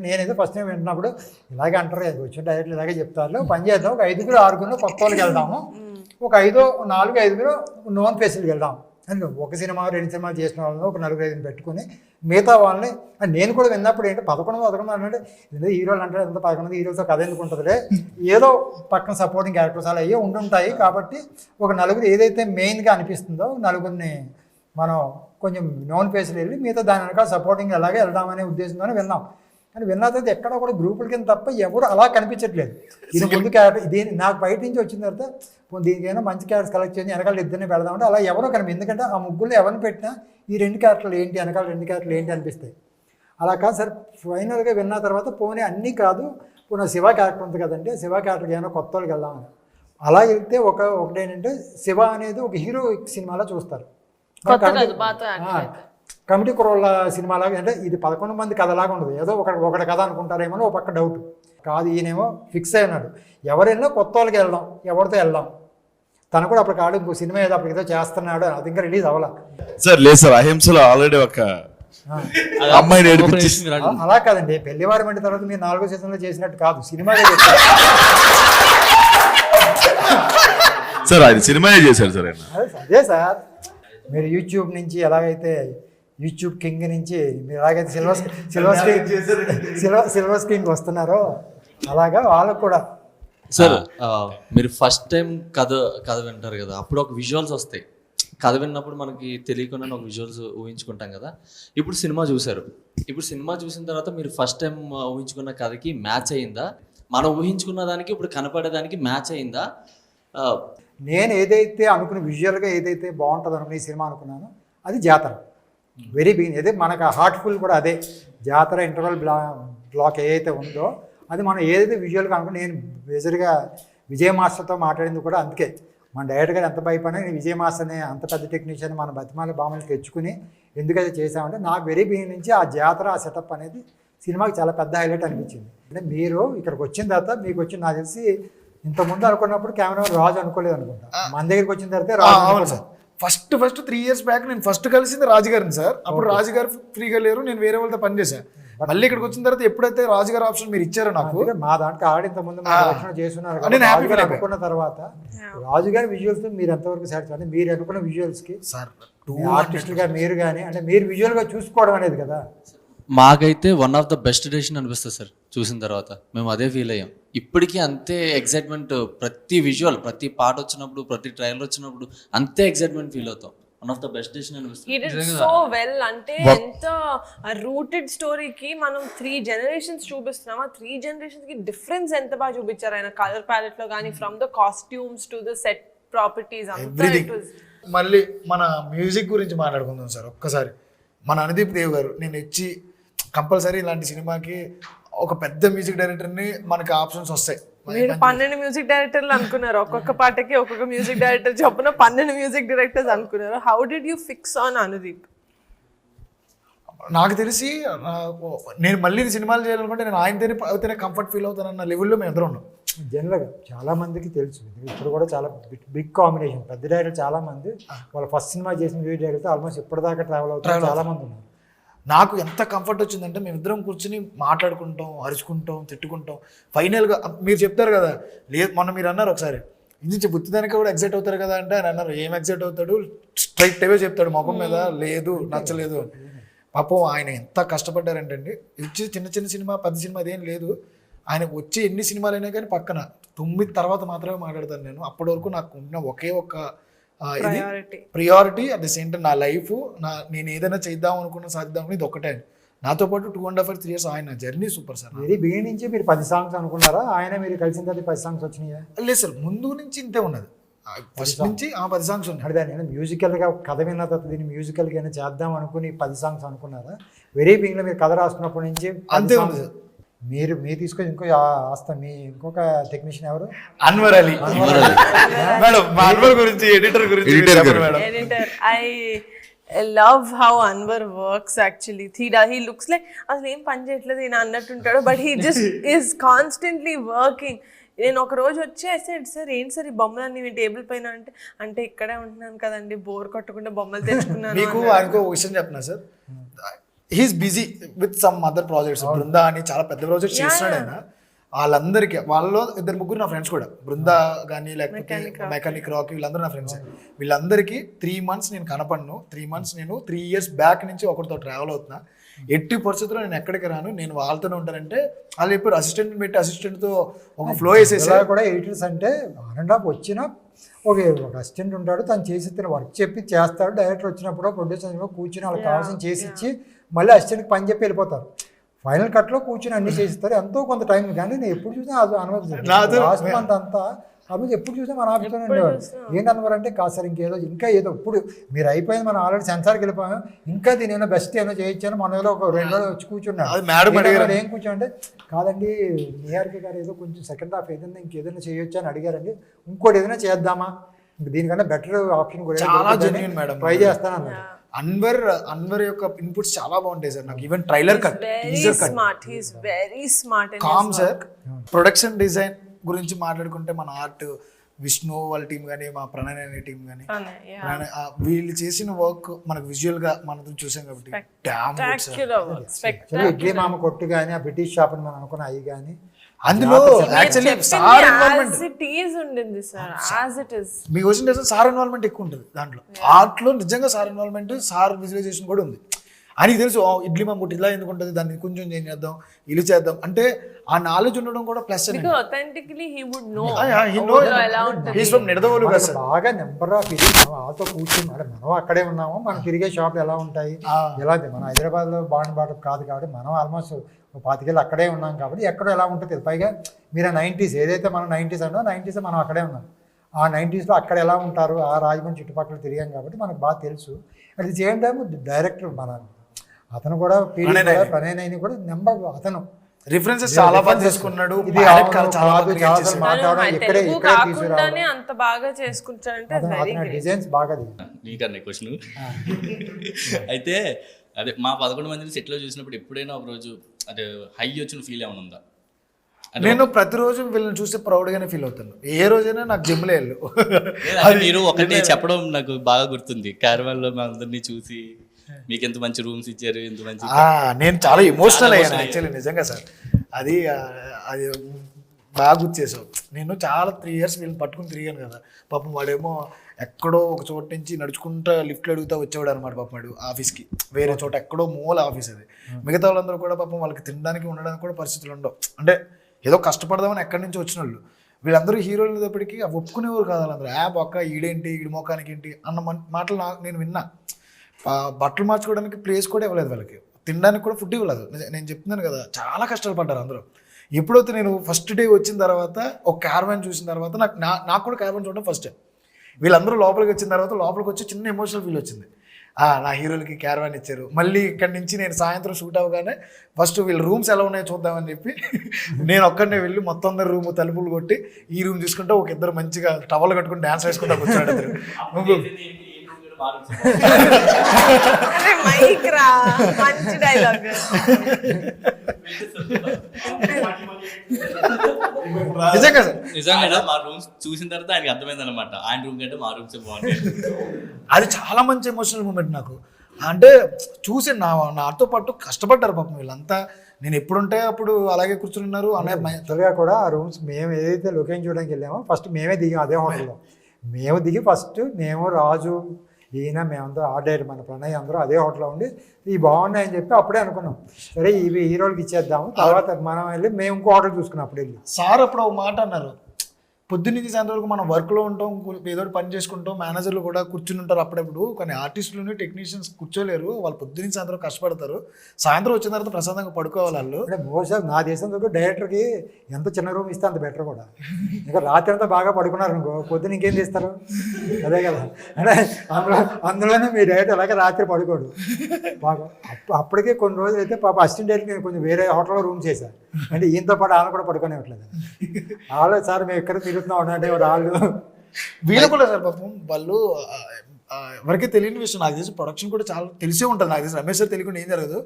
నేనేదో ఫస్ట్ టైం వింటున్నప్పుడు ఇలాగే అంటారు వచ్చిన డైరెక్ట్లు ఇలాగే చెప్తారు, పని చేద్దాం ఒక 5-6 కొత్త వాళ్ళకి వెళ్దాము, ఒక 4-5 నోన్ ఫేస్కి వెళ్దాం అని ఒక సినిమా 2 సినిమాలు చేసిన వాళ్ళని ఒక 4-5 పెట్టుకుని మిగతా వాళ్ళని నేను కూడా విన్నప్పుడు ఏంటి 11 అంటే ఏదో హీరోలు అంటే ఎంత 11 హీరోలతో కథ ఎందుకు ఉంటుందిలే, ఏదో పక్కన సపోర్టింగ్ క్యారెక్టర్స్ అలా అయ్యే ఉండుంటాయి కాబట్టి ఒక 4 ఏదైతే మెయిన్గా అనిపిస్తుందో 4 మనం కొంచెం నోన్ ఫేస్లు వెళ్ళి మిగతా దాని వెనకాల సపోర్టింగ్ అలాగే వెళ్దామనే ఉద్దేశంతోనే విన్నాం. కానీ విన్న తర్వాత ఎక్కడ కూడా గ్రూపుల కింద తప్ప ఎవరు అలా కనిపించట్లేదు. ఇది ముందు క్యారెక్టర్ దీని నాకు బయట నుంచి వచ్చిన తర్వాత దీనికైనా మంచి క్యారెక్టర్స్ కలెక్ట్ చేసి వెనకాల ఇద్దరిని వెళ్దామంటే అలా ఎవరో కనిపి, ఎందుకంటే ఆ ముగ్గురు ఎవరిని పెట్టినా ఈ 2 క్యారెక్టర్లు ఏంటి వెనకాల 2 క్యారెక్టర్లు ఏంటి అనిపిస్తాయి. అలా కాదు సార్, ఫైనల్గా విన్న తర్వాత పోనీ అన్నీ కాదు, పోనీ శివ క్యారెక్టర్ ఉంది కదండి, శివ క్యారెక్టర్కి ఏమైనా కొత్త వాళ్ళకి వెళ్దామని అలా వెళ్తే ఒకటేంటంటే శివ అనేది ఒక హీరో సినిమాలో చూస్తారు. కమిటీ కుర్రోళ్ళ సినిమాలాగా అంటే ఇది 11 మంది కథలాగా ఉండదు, ఏదో ఒకటి కథ అనుకుంటారేమో ఒక పక్క డౌట్ కాదు. ఈయనేమో ఫిక్స్ అయినాడు ఎవరైనా కొత్త వాళ్ళకి వెళ్దాం, ఎవరితో వెళ్దాం. తను కూడా అప్పుడు కాడు ఇంకో సినిమా ఏదో అప్పటికేదో చేస్తున్నాడు, అది ఇంకా రిలీజ్ అవ్వాల సార్. లేదు సార్, అహింసలో ఆల్రెడీ ఒక అమ్మాయిని అలా కాదండి, పెళ్లివారం అంటే తర్వాత మీరు 4వ సీజన్లో చేసినట్టు కాదు, సినిమాగా సార్. అది సినిమాయే చేశారు సార్. అదే సార్ మీరు యూట్యూబ్ నుంచి ఎలాగైతే యూట్యూబ్ కింగ్ నుంచి మీరు ఎలాగైతే సిల్వర్ స్క్రీన్కి వస్తున్నారో అలాగా వాళ్ళకు కూడా. సార్ మీరు ఫస్ట్ టైం కథ వింటారు కదా, అప్పుడు ఒక విజువల్స్ వస్తాయి. కథ విన్నప్పుడు మనకి తెలియకుండా ఒక విజువల్స్ ఊహించుకుంటాం కదా. ఇప్పుడు సినిమా చూసారు, ఇప్పుడు సినిమా చూసిన తర్వాత మీరు ఫస్ట్ టైం ఊహించుకున్న కథకి మ్యాచ్ అయిందా? మనం ఊహించుకున్న దానికి ఇప్పుడు కనపడేదానికి మ్యాచ్ అయిందా? నేను ఏదైతే అనుకున్న విజువల్గా ఏదైతే బాగుంటుంది అనుకున్న ఈ సినిమా అనుకున్నానో అది జాతర. వెరీ బిగిన్ అదే మనకు హార్ట్ఫుల్ కూడా అదే జాతర ఇంటర్వల్ బ్లాక్ ఏదైతే ఉందో అది మనం ఏదైతే విజువల్గా అనుకున్నా. నేను మేజర్గా విజయ్ మాస్టర్తో మాట్లాడింది కూడా అందుకే. మన డైరెక్టర్ గారు ఎంత భయపడినా నేను విజయ్ మాస్టర్ని అంత పెద్ద టెక్నీషియన్ మన బతిమాల బామని తెచ్చుకుని ఎందుకైతే చేసామంటే నాకు వెరీ బిగిన్ నుంచి ఆ జాతర ఆ సెటప్ అనేది సినిమాకి చాలా పెద్ద హైలైట్ అనిపించింది. అంటే మీరు ఇక్కడికి వచ్చిన తర్వాత మీకు వచ్చి నాకు తెలిసి ఇంతకుముందు అనుకున్నప్పుడు కెమెరా రాజు అనుకోలేదు అనుకుంటా. మన దగ్గరికి వచ్చిన తర్వాత రాజు సార్ ఫస్ట్ 3 years బ్యాక్ నేను ఫస్ట్ కలిసింది రాజు గారిని సార్. అప్పుడు రాజు గారు ఫ్రీగా లేరు, నేను వేరే వాళ్ళతో పనిచేశాను. మళ్ళీ ఇక్కడికి వచ్చిన తర్వాత ఎప్పుడైతే రాజు గారు ఆప్షన్ మీరు ఇచ్చారో నాకు, మా దాంట్లో ఆడి ఇంతకుముందు చేస్తున్నారు అనుకున్న తర్వాత రాజు గారి విజువల్స్ మీరు ఎంతవరకు సాటిస్ఫై అంటే మీరు అనుకున్న విజువల్స్కి సార్ ఆర్టిస్టులుగా మీరు కానీ అంటే మీరు విజువల్గా చూసుకోవడం అనేది కదా. మాకైతే one of the best decision అనిపిస్తుంది సార్. చూసిన తర్వాత మేము అదే ఫీల్ అయ్యాం. ఇప్పటికీ అంతే ఎక్సైట్మెంట్, ప్రతి విజువల్ ప్రతి పాట వచ్చినప్పుడు ప్రతి ట్రైలర్ వచ్చినప్పుడు అంతే ఎక్సైట్మెంట్ ఫీల్ అవుతాం. One of the best decision అనిపిస్తుంది. He did so well. అంటే ఎంత రూటెడ్ స్టోరీకి మనం 3 generations చూపిస్తున్నాం. ఆ 3 generations కి డిఫరెన్స్ ఎంత బాగా చూపించారు ఆయన కలర్ ప్యాలెట్ లో కానీ, from the costumes to the set properties అంతా. మళ్ళీ మన మ్యూజిక్ గురించి మాట్లాడుకుందాం సార్ ఒక్కసారి. మన అనుదీప్ దేవ్ గారు నేను ఇచ్చి కంపల్సరీ ఇలాంటి సినిమాకి ఒక పెద్ద మ్యూజిక్ డైరెక్టర్ని మనకి ఆప్షన్స్ వస్తాయి. మీరు 12 మ్యూజిక్ డైరెక్టర్లు అనుకున్నారు, ఒక్కొక్క పాటకి ఒక్కొక్క మ్యూజిక్ డైరెక్టర్ చొప్పున 12 మ్యూజిక్ డైరెక్టర్స్ అనుకున్నారు. How did you fix on Anudeep? నాకు తెలిసి నేను మళ్ళీ సినిమాలు చేయాలనుకుంటే నేను ఆయనతోనే కంఫర్ట్ ఫీల్ అవుతానన్న లెవెల్లో మేము ఎదురు ఉన్నాం. జనరల్గా చాలామందికి తెలుసు, ఇప్పుడు కూడా చాలా బిగ్ కాంబినేషన్ పెద్ద డైరెక్టర్ చాలామంది వాళ్ళ ఫస్ట్ సినిమా చేసిన మ్యూజిక్ డైరెక్టర్ ఆల్మోస్ట్ ఇప్పటిదాకా ట్రావెల్ అవుతారు చాలామంది ఉన్నారు. నాకు ఎంత కంఫర్ట్ వచ్చిందంటే మేమిద్దరం కూర్చుని మాట్లాడుకుంటాం, అరుచుకుంటాం, తిట్టుకుంటాం. ఫైనల్గా మీరు చెప్తారు కదా, లేదు మొన్న మీరు అన్నారు ఒకసారి ఇది బుద్ధిదానికి కూడా ఎగ్జైట్ అవుతారు కదా అంటే ఆయన అన్నారు ఏం ఎగ్జైట్ అవుతాడు, స్ట్రైట్ అవే చెప్తాడు ముఖం మీద, లేదు నచ్చలేదు. పాపం ఆయన ఎంత కష్టపడ్డారంటే అండి. ఇచ్చి చిన్న సినిమా పెద్ద సినిమా అదేం లేదు, ఆయనకు వచ్చి ఎన్ని సినిమాలు అయినా కానీ పక్కన 9 తర్వాత మాత్రమే మాట్లాడతాను నేను. అప్పటి వరకు నాకు ఉన్న ఒకే ఒక్క ఇది priority. At the same time నా లైఫ్ నేను ఏదైనా చేద్దాం అనుకున్నా సాధిద్దాం ఇది ఒక్కటే. నాతో పాటు 2.5 or 3 years ఆయన journey super sir. Very beginning నుంచి మీరు 10 songs అనుకున్నారా? ఆయన మీరు కలిసిన తర్వాత 10 songs వచ్చినాయా? లేదు సార్, ముందు నుంచి ఇంతే ఉన్నది. ఫస్ట్ నుంచి 10 songs ఉన్నాయి. అదే నేను మ్యూజికల్గా కథ విన్న తర్వాత దీన్ని మ్యూజికల్గా అయినా చేద్దాం అనుకుని 10 songs అనుకున్నారా? వెరీ బిగినింగ్లో మీరు కథ రాసుకున్నప్పటి నుంచి అంతే ఉంది సార్. మీరు తీసుకొని ఇంకొక టెక్నీషియన్ ఎవరు? అన్వర్ అలీ మేడం. మా అన్వర్ గురించి ఎడిటర్ గురించి editor I love how Anwar works actually. He looks like అసలు ఏం పని చేయట్లేదు ఈయన అన్నట్టుంటాడు, but he just is constantly working. నేను ఒక రోజు వచ్చేసాడు, సార్ ఏంటి సార్ ఈ బొమ్మలన్నీ మీ టేబుల్ పైన అంటే ఇక్కడే ఉంటున్నాను కదండి, బోర్ కొట్టకుండా బొమ్మలు తెచ్చుకున్నాను. మీకు ఆయనకు ఒక విషయం చెప్పిన sir, he is busy with some other projects. Brinda అని చాలా పెద్ద ప్రాజెక్ట్స్ చేస్తున్నాడు ఆయన. వాళ్ళందరికీ వాళ్ళలో 2-3 నా ఫ్రెండ్స్ కూడా, బృందా కానీ లేకపోతే మెకానిక్ రాక్ వీళ్ళందరూ నా ఫ్రెండ్స్. వీళ్ళందరికీ 3 months నేను కనపడను. 3 months నేను 3 years బ్యాక్ నుంచి ఒకరితో ట్రావెల్ అవుతున్నా. ఎట్టి పరిస్థితుల్లో నేను ఎక్కడికి రాను, నేను వాళ్ళతోనే ఉంటానంటే వాళ్ళు చెప్పారు. అసిస్టెంట్ పెట్టి అసిస్టెంట్తో ఒక ఫ్లో వేసేసి కూడా ఎడిటర్స్ అంటే 1.5 వచ్చిన ఒక అసిస్టెంట్ ఉంటాడు, తను చేసి వర్క్ చెప్పి చేస్తాడు. డైరెక్టర్ వచ్చినప్పుడు ప్రొడ్యూసర్ కూర్చొని వాళ్ళకి కావాల్సిన చేసి ఇచ్చి మళ్ళీ అసిస్టెంట్కి పని చెప్పి వెళ్ళిపోతారు. ఫైనల్ కట్లో కూర్చొని అన్ని చేసిస్తారు, ఎంతో కొంత టైం. కానీ నేను ఎప్పుడు చూసినా అది అనుమతి లాస్ట్ మంత్ అంతా అప్పుడు ఎప్పుడు చూసినా మన ఆఫీస్లోనే ఉండేవాడు. ఏంటి అన్నవారు అంటే కాదు సార్ ఇంకా ఏదో ఇప్పుడు మీరు అయిపోయింది, మనం ఆల్రెడీ సెన్సార్కి వెళ్ళిపోయాం, ఇంకా దీని ఏమైనా బెస్ట్ ఏమైనా చేయొచ్చాను. మన ఏదో ఒక 2 రోజులు వచ్చి కూర్చున్నాడు. ఏం కూర్చోంటే కాదండి నిహారిక గారు ఏదో కొంచెం సెకండ్ హాఫ్ ఏదైనా ఇంకేదైనా చేయొచ్చు అని అడిగారండి, ఇంకోటి ఏదైనా చేద్దామా, దీనికన్నా బెటర్ ఆప్షన్ కూడా ట్రై చేస్తాను అన్నాడు. అన్వర్ యొక్క ఇన్పుట్స్ చాలా బాగుంటాయి సార్. నాకు even trailer cut, teaser cut, calm sir. Production design గురించి మాట్లాడుకుంటే మన ఆర్ట్ విష్ణు వాళ్ళ టీం కానీ, మా ప్రణయ్ అనే టీం కానీ, వీళ్ళు చేసిన వర్క్ మనకు విజువల్ గా మనం చూసాం కాబట్టి ఇడ్లీ మామ కొట్టు కానీ, ఆ బ్రిటిష్ షాప్ అని మనం అనుకున్న అవి కానీ, అందులో యాక్చువల్లీ సార్ ఇన్వాల్వ్మెంట్ ఉండింది సార్, యాజ్ ఇట్ ఇస్. మీకు వచ్చిన తెలుసు సార్ ఇన్వాల్వ్మెంట్ ఎక్కువ ఉంటుంది దాంట్లో. ఆర్ట్లో నిజంగా సార్ ఇన్వాల్వ్మెంట్, సార్ విజువలైజేషన్ కూడా ఉంది. ఆయనకి తెలుసు ఇడ్లీ మమ్ముట్టి ఇలా ఎందుకు ఉంటుంది, దాన్ని కొంచెం చేంజ్ చేద్దాం, ఇల్లు చేద్దాం అంటే ఆ నాలెడ్జ్ ఉండడం కూడా plus. Authentically he would know. ఎలా ఉంటుంది. He's from నిడదవోలు కదా సార్. బాగా నెంబర్ ఆఫ్ ఇది వాళ్ళతో కూర్చుని మనం అక్కడే ఉన్నాము, మనం తిరిగే షాపులు ఎలా ఉంటాయి, ఎలా మన హైదరాబాద్లో బాట కాదు కాబట్టి మనం ఆల్మోస్ట్ 25 ఏళ్ళు అక్కడే ఉన్నాం కాబట్టి ఎక్కడో ఎలా ఉంటుంది. పైగా మీరు 90s ఏదైతే మనం 90s అన్నో 90s మనం అక్కడే ఉన్నాం. ఆ 90sలో అక్కడ ఎలా ఉంటారు, ఆ రాజమండ్రి చుట్టుపక్కల తిరిగాం కాబట్టి మనకు బాగా తెలుసు. At the same time director అతను కూడా ప్రణయ్ కూడా నెంబర్ అతను రిఫరెన్సెస్ చాలా బాగా చేసుకున్నాడు. అంత బాగా చేసుకుంటాడంటే డిజైన్స్ బాగా. నీకన్నా క్వశ్చన్ అయితే అదే మా 11 మందిని సెట్లో చూసినప్పుడు ఎప్పుడైనా ఒక రోజు అదే హై వచ్చిన ఫీల్ ఏమైనా ఉందా? నేను ప్రతిరోజు వీళ్ళని చూస్తే ప్రౌడ్గానే ఫీల్ అవుతాను. ఏ రోజైనా నాకు జిమ్లో వెళ్ళు. మీరు ఒకటి చెప్పడం నాకు బాగా గుర్తుంది, క్యారవాన్లో మా అందరినీ చూసి మీకు ఎంత మంచి రూమ్స్ ఇచ్చారు, ఎంత మంచి. నేను చాలా ఎమోషనల్ అయ్యాను యాక్చువల్లీ నిజంగా సార్. అది బాగా గుర్తు చేసావు. నేను చాలా 3 years వీళ్ళని పట్టుకుని తిరిగాను కదా. పాపం వాడేమో ఎక్కడో ఒక చోట నుంచి నడుచుకుంటా లిఫ్ట్లు అడుగుతా వచ్చేవాడు అనమాట పాపం. వాడు ఆఫీస్కి వేరే చోట ఎక్కడో మూల ఆఫీస్ అది. మిగతా వాళ్ళందరూ కూడా పాపం వాళ్ళకి తినడానికి ఉండడానికి కూడా పరిస్థితులు ఉండవు. అంటే ఏదో కష్టపడదామని ఎక్కడి నుంచి వచ్చిన వాళ్ళు. వీళ్ళందరూ హీరోలు అనేటప్పటికీ ఒప్పుకునేవారు కాదు వాళ్ళందరూ. బొక్క ఈడేంటి, ఈడి మోకానికి ఏంటి అన్న మాటలు నేను విన్నా. బట్టలు మార్చుకోవడానికి ప్లేస్ కూడా ఇవ్వలేదు వాళ్ళకి, తినడానికి కూడా ఫుడ్ ఇవ్వలేదు. నేను చెప్తున్నాను కదా, చాలా కష్టాలు పడ్డారు అందరూ. ఎప్పుడైతే నేను ఫస్ట్ డే వచ్చిన తర్వాత ఒక క్యారవాన్ చూసిన తర్వాత నాకు కూడా క్యారవాన్ చూడడం ఫస్ట్ టైం. వీళ్ళందరూ లోపలికి వచ్చిన తర్వాత లోపలికి వచ్చి చిన్న ఎమోషనల్ ఫీల్ వచ్చింది. నా హీరోలకి క్యారవాన్ ఇచ్చారు. మళ్ళీ ఇక్కడి నుంచి నేను సాయంత్రం షూట్ అవ్వగానే ఫస్ట్ వీళ్ళ రూమ్స్ ఎలా ఉన్నాయో చూద్దామని చెప్పి నేను ఒక్కడనే వెళ్ళి మొత్తం అందరు రూమ్ తలుపులు కొట్టి ఈ రూమ్ చూసుకుంటే ఒక ఇద్దరు మంచిగా టవల్ కట్టుకుని డ్యాన్స్ వేసుకుంటా కూర్చున్నాడు. మంచి డైలాగ్. నిజంగా మా రూమ్స్ చూసిన తర్వాత ఆయనకి అర్థమైంది అనమాట, ఆయన రూమ్ కంటే మా రూమ్స్ బాగుంటాయి. అది చాలా మంచి ఎమోషనల్ మూమెంట్ నాకు. అంటే చూసి నాతో పాటు కష్టపడ్డారు పాపం వీళ్ళంతా. నేను ఎప్పుడుంటే అప్పుడు అలాగే కూర్చున్నారు. త్వరగా కూడా ఆ రూమ్స్ మేము ఏదైతే లొకేషన్ చూడడానికి వెళ్ళామో ఫస్ట్ మేమే దిగాం అదే హోటల్లో. మేము దిగి ఫస్ట్ మేము రాజు ఈయన మేమందరూ ఆర్డర్ మన ప్రణయ్ అందరూ అదే హోటల్లో ఉండి ఇవి బాగున్నాయని చెప్పి అప్పుడే అనుకున్నాం, సరే ఇవి హీరోలకి ఇచ్చేద్దాము. తర్వాత మనం వెళ్ళి మేము ఇంకో హోటల్ చూసుకున్నాం. అప్పుడు వెళ్ళి సార్ అప్పుడు ఒక మాట అన్నారు, పొద్దున్నుంచి సాయంత్రం వరకు మనం వర్క్లో ఉంటాం, ఏదో పని చేసుకుంటాం, మేనేజర్లు కూడా కూర్చుని ఉంటారు అప్పుడప్పుడు. కానీ ఆర్టిస్టులు టెక్నీషియన్స్ కూర్చోలేరు, వాళ్ళు పొద్దున్నుంచి సాయంత్రం కష్టపడతారు. సాయంత్రం వచ్చిన తర్వాత ప్రశాంతంగా పడుకోవాలి వాళ్ళు. అంటే మోస్ట్ నా దేశంలో డైరెక్టర్కి ఎంత చిన్న రూమ్ ఇస్తే అంత బెటర్ కూడా. ఇంకా రాత్రి అంతా బాగా పడుకున్నారు అనుకో, పొద్దున్న ఇంకేం చేస్తారు, అదే కదా. అంటే అందులోనే మీ డైరెక్టర్ అలాగే రాత్రి పడుకోడు బాగా. అప్పటికే కొన్ని రోజులు అయితే పాప అసిస్టెంట్ డైరెక్టర్ నేను కొంచెం వేరే హోటల్లో రూమ్ చేశాను. అంటే ఈయనతో పాటు ఆమె కూడా పడుకునేట్లేదు. వాళ్ళు సార్ మేము ఎక్కడ తిరుగుతున్నాం అంటే వాళ్ళు వీళ్ళు కూడా సార్ పాపం వాళ్ళు ఎవరికీ తెలియని విషయం. నాకు తెలిసి ప్రొడక్షన్ కూడా చాలా తెలిసే ఉంటుంది. నాకు తెలిసి రమేష్ సార్ తెలియకుండా ఏం జరగదు.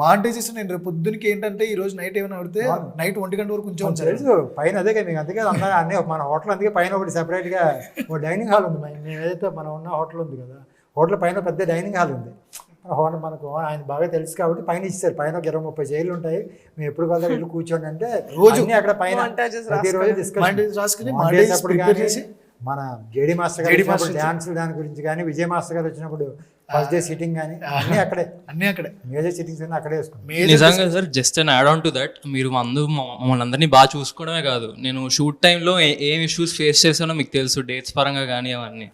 మాంటేజెస్ నేను రేపు పొద్దున్నకి ఏంటంటే ఈ రోజు నైట్ ఏమైనా పడితే నైట్ 1 గంట వరకు కొంచెం తెలుసు పైన. అదే మీకు అందుకే అన్నీ మన హోటల్ అందుకే పైన ఒకటి సెపరేట్గా ఒక డైనింగ్ హాల్ ఉంది. మేము ఏదైతే మనం ఉన్న హోటల్ ఉంది కదా, హోటల్ పైన పెద్ద డైనింగ్ హాల్ ఉంది. మనకు ఆయన బాగా తెలుసు కాబట్టి పైన ఇచ్చారు. పైన ఒక 20-30 చైర్లు ఉంటాయి. మేము ఎప్పుడు కదా వెళ్ళి కూర్చోండి అంటే రోజు అక్కడ పైన ప్రతిరోజు డిస్కషన్. మన జేడీ మాస్టర్ గారు వచ్చినప్పుడు డ్యాన్స్ దాని గురించి కానీ, విజయ్ మాస్టర్ గారు వచ్చినప్పుడు ఫస్ట్ డే సిట్టింగ్ కానీ అన్నీ అక్కడే మేజర్ సిట్టింగ్స్ అన్నీ అక్కడే వేసుకున్నాం. నిజంగా sir just and add on to that, మీరు మమ్మల్ని అందరినీ బాగా చూసుకోవడమే కాదు, నేను షూట్ టైంలో ఏం ఇష్యూస్ ఫేస్ చేశానో మీకు తెలుసు, డేట్స్ పరంగా కానీ అవన్నీ.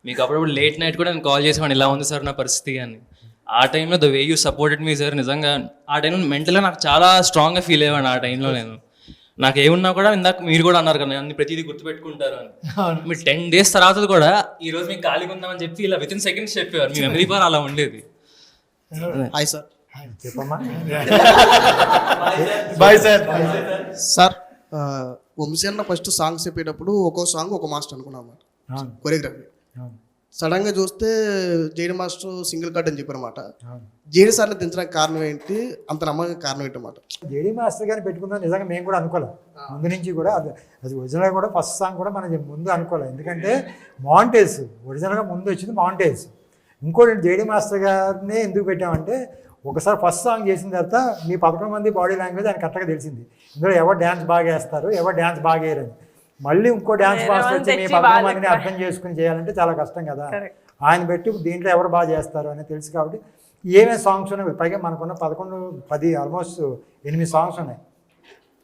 మీకు అప్పుడప్పుడు లేట్ నైట్ కూడా నేను కాల్ చేసేవాడిని, ఇలా ఉంది సార్ నా పరిస్థితి అని. ఆ టైంలో the way you supported me sir, నిజంగా ఆ టైంలో మెంటల్గా నాకు చాలా స్ట్రాంగ్గా ఫీల్ అయ్యాను. ఆ టైంలో నేను నాకు ఏమున్నా కూడా ఇందాక మీరు కూడా అన్నారు కదా అన్ని ప్రతిదీ గుర్తుపెట్టుకుంటారు అని. మీరు 10 days తర్వాత కూడా ఈ రోజు మీకు ఖాళీగా ఉందామని చెప్పి ఇలా వితిన్ సెకండ్స్ చెప్పేవారు. మీ మెమరీ పవర్ అలా ఉండేది. Hi sir. చెప్పమ్మా. Bye sir. సార్ వంశీ అన్న ఫస్ట్ సాంగ్స్ చెప్పేటప్పుడు ఒక్కో సాంగ్ ఒక మాస్టర్ అనుకున్నాం అన్నమాట, కొరియోగ్రఫీ. సడన్గా చూస్తే జేడీ మాస్టర్ సింగిల్ కట్ అని చెప్పారన్నమాట. జేడీ సార్ని దించడానికి కారణం ఏంటి, అంత నమ్మకం కారణం ఏంటన్నమాట? జేడీ మాస్టర్ గారిని పెట్టుకుందాం నిజంగా మేము కూడా అనుకోలేదు ముందు నుంచి కూడా. అది ఒరిజినల్గా కూడా ఫస్ట్ సాంగ్ కూడా మనం ముందు అనుకోలేదు. ఎందుకంటే మాంటేజ్ ఒరిజినల్గా ముందు వచ్చింది మాంటేజ్. ఇంకోటి జేడీ మాస్టర్ గారిని ఎందుకు పెట్టామంటే ఒకసారి ఫస్ట్ సాంగ్ చేసిన తర్వాత మీ 11 మంది బాడీ లాంగ్వేజ్ ఆయన కరెక్ట్గా తెలిసింది. ఇందులో ఎవరు డ్యాన్స్ బాగా వేస్తారు, ఎవరు డ్యాన్స్ బాగా వేయరని. మళ్ళీ ఇంకో డ్యాన్స్ మాస్టర్ వచ్చి మీ 11 మందిని అర్థం చేసుకుని చేయాలంటే చాలా కష్టం కదా. ఆయన పెట్టి దీంట్లో ఎవరు బాగా చేస్తారు అని తెలుసు కాబట్టి ఏమేమి సాంగ్స్ ఉన్నాయి. పైగా మనకున్న 10 ఆల్మోస్ట్ 8 సాంగ్స్ ఉన్నాయి.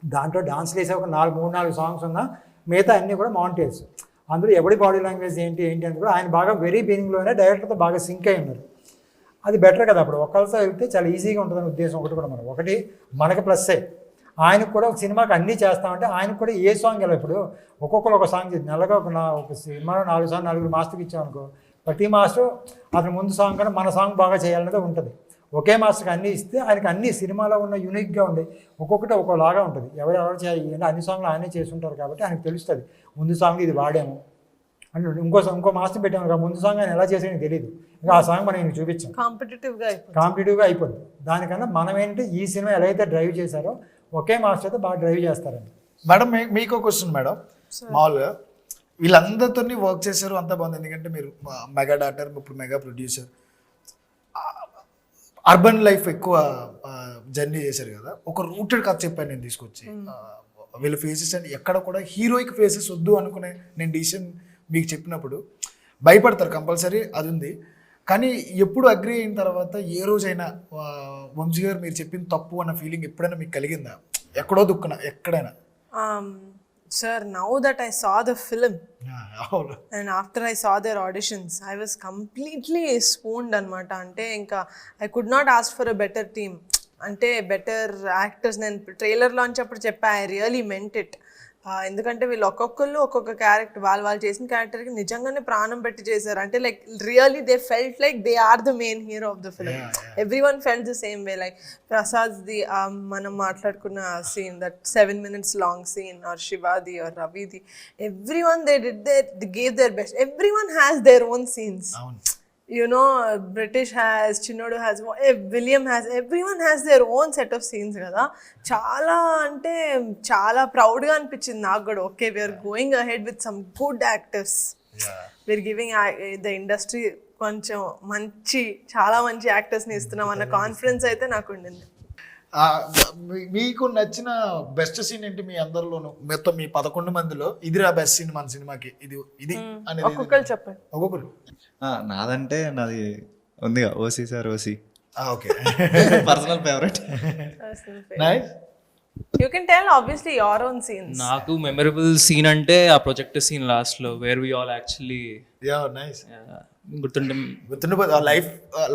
దాంట్లో డాన్స్ వేసే ఒక 3-4 సాంగ్స్ ఉన్నా మిగతా అన్నీ కూడా మౌంటేజ్. అందులో ఎవరి బాడీ లాంగ్వేజ్ ఏంటి అని కూడా ఆయన బాగా వెరీ బిగినింగ్లోనే డైరెక్టర్తో బాగా సింక్ అయి ఉన్నారు. అది బెటర్ కదా. అప్పుడు ఒకరితో వెళ్తే చాలా ఈజీగా ఉంటుందని ఉద్దేశం ఒకటి కూడా ఒకటి మనకి ప్లస్సే. ఆయనకు కూడా ఒక సినిమాకి అన్నీ చేస్తామంటే ఆయనకు కూడా ఏ సాంగ్ వెళ్ళవు. ఇప్పుడు ఒక్కొక్కరు ఒక సాంగ్ నెలగా ఒక సినిమాలో 4 సాంగ్ 4 మాస్టర్కి ఇచ్చామనుకో, ప్రతి మాస్టర్ అతని ముందు సాంగ్ కన్నా మన సాంగ్ బాగా చేయాలనేది ఉంటుంది. ఒకే మాస్టర్కి అన్నీ ఇస్తే ఆయనకి అన్ని సినిమాలో ఉన్న యూనిక్గా ఉండే ఒక్కొక్కటి ఒక్కోలాగా ఉంటుంది. ఎవరెవరు చేయాలి అన్ని సాంగ్లు ఆయనే చేస్తుంటారు కాబట్టి ఆయనకు తెలుస్తుంది ముందు సాంగ్ ఇది వాడాము అని. ఇంకో మాస్టర్ పెట్టాము ముందు సాంగ్ ఆయన ఎలా చేసేది తెలియదు. ఇంకా ఆ సాంగ్ మనం ఇంక చూపించాం, కాంపిటేటివ్గా అయిపోతుంది. దానికన్నా మనం ఏంటంటే ఈ సినిమా ఎలా అయితే డ్రైవ్ చేశారో ఒకే మాస్టర్ అయితే బాగా డ్రైవ్ చేస్తారండి. మేడం మీకు క్వశ్చన్ మేడం, మామూలుగా వీళ్ళందరితో వర్క్ చేశారు అంతా బాగుంది. ఎందుకంటే మీరు మెగా డాక్టర్, ఇప్పుడు మెగా ప్రొడ్యూసర్, అర్బన్ లైఫ్ ఎక్కువ జర్నీ చేశారు కదా. ఒక రూటెడ్ కథ చెప్పాను నేను తీసుకొచ్చి. వీళ్ళ ఫేసెస్ అని ఎక్కడ కూడా హీరోయిక్ ఫేసెస్ వద్దు అనుకునే నేను డిసిషన్ మీకు చెప్పినప్పుడు భయపడతారు కంపల్సరీ, అది ఉంది. కానీ ఎప్పుడు అగ్రి అయిన తర్వాత ఏ రోజైనా వంశీ గారు మీరు చెప్పింది తప్పు అన్న ఫీలింగ్ ఎప్పుడైనా మీకు కలిగిందా? ఎక్కడో దుక్కున ఎక్కడైనా? Sir, now that I saw the film and after I saw their auditions, I was completely swooned anamata. Ante inka I could not ask for a better team. Ante better actors. Nenu trailer launch appudu cheppa, I really meant it. ఎందుకంటే వీళ్ళు ఒక్కొక్క character వాళ్ళు చేసిన క్యారెక్టర్కి నిజంగానే ప్రాణం పెట్టి చేశారు. అంటే like really they felt like they are the main hero of the film. Everyone felt the same way. Like ప్రసాద్ది మనం మాట్లాడుకున్న scene, that 7 minutes long scene, or శివాది ఆర్ రవిది, everyone they gave their best. Everyone has their own scenes. You know, British has, Chinodu has, William has, everyone has their own set of scenes కదా. చాలా అంటే చాలా ప్రౌడ్గా అనిపించింది నాకు కూడా. Okay, we're going ahead with some good actors, we're giving the industry కొంచెం చాలా మంచి యాక్టర్స్ని ఇస్తున్నాం అన్న కాన్ఫిడెన్స్ అయితే నాకు ఉండింది. మీకు నచ్చిన బెస్ట్ సీన్ ఏంటి మీ అందరిలోనూ? మొత్తం మీ 11 మందిలో ఇదిరా బెస్ట్ సీన్ మన సినిమాకి ఇది అనేది ఒక్కొక్కరు చెప్పండి. ఒక్కొక్కరు. నాదంటే నాది ఉందిగా ఓసీ సార్, ఓసీ. Okay, personal favourite. Nice. You can tell obviously your own scenes. నాకు మెమరబుల్ సీన్ అంటే ఆ ప్రొజెక్టర్ సీన్ లాస్ట్ లో where we all actually nice గుర్తుండిపోయి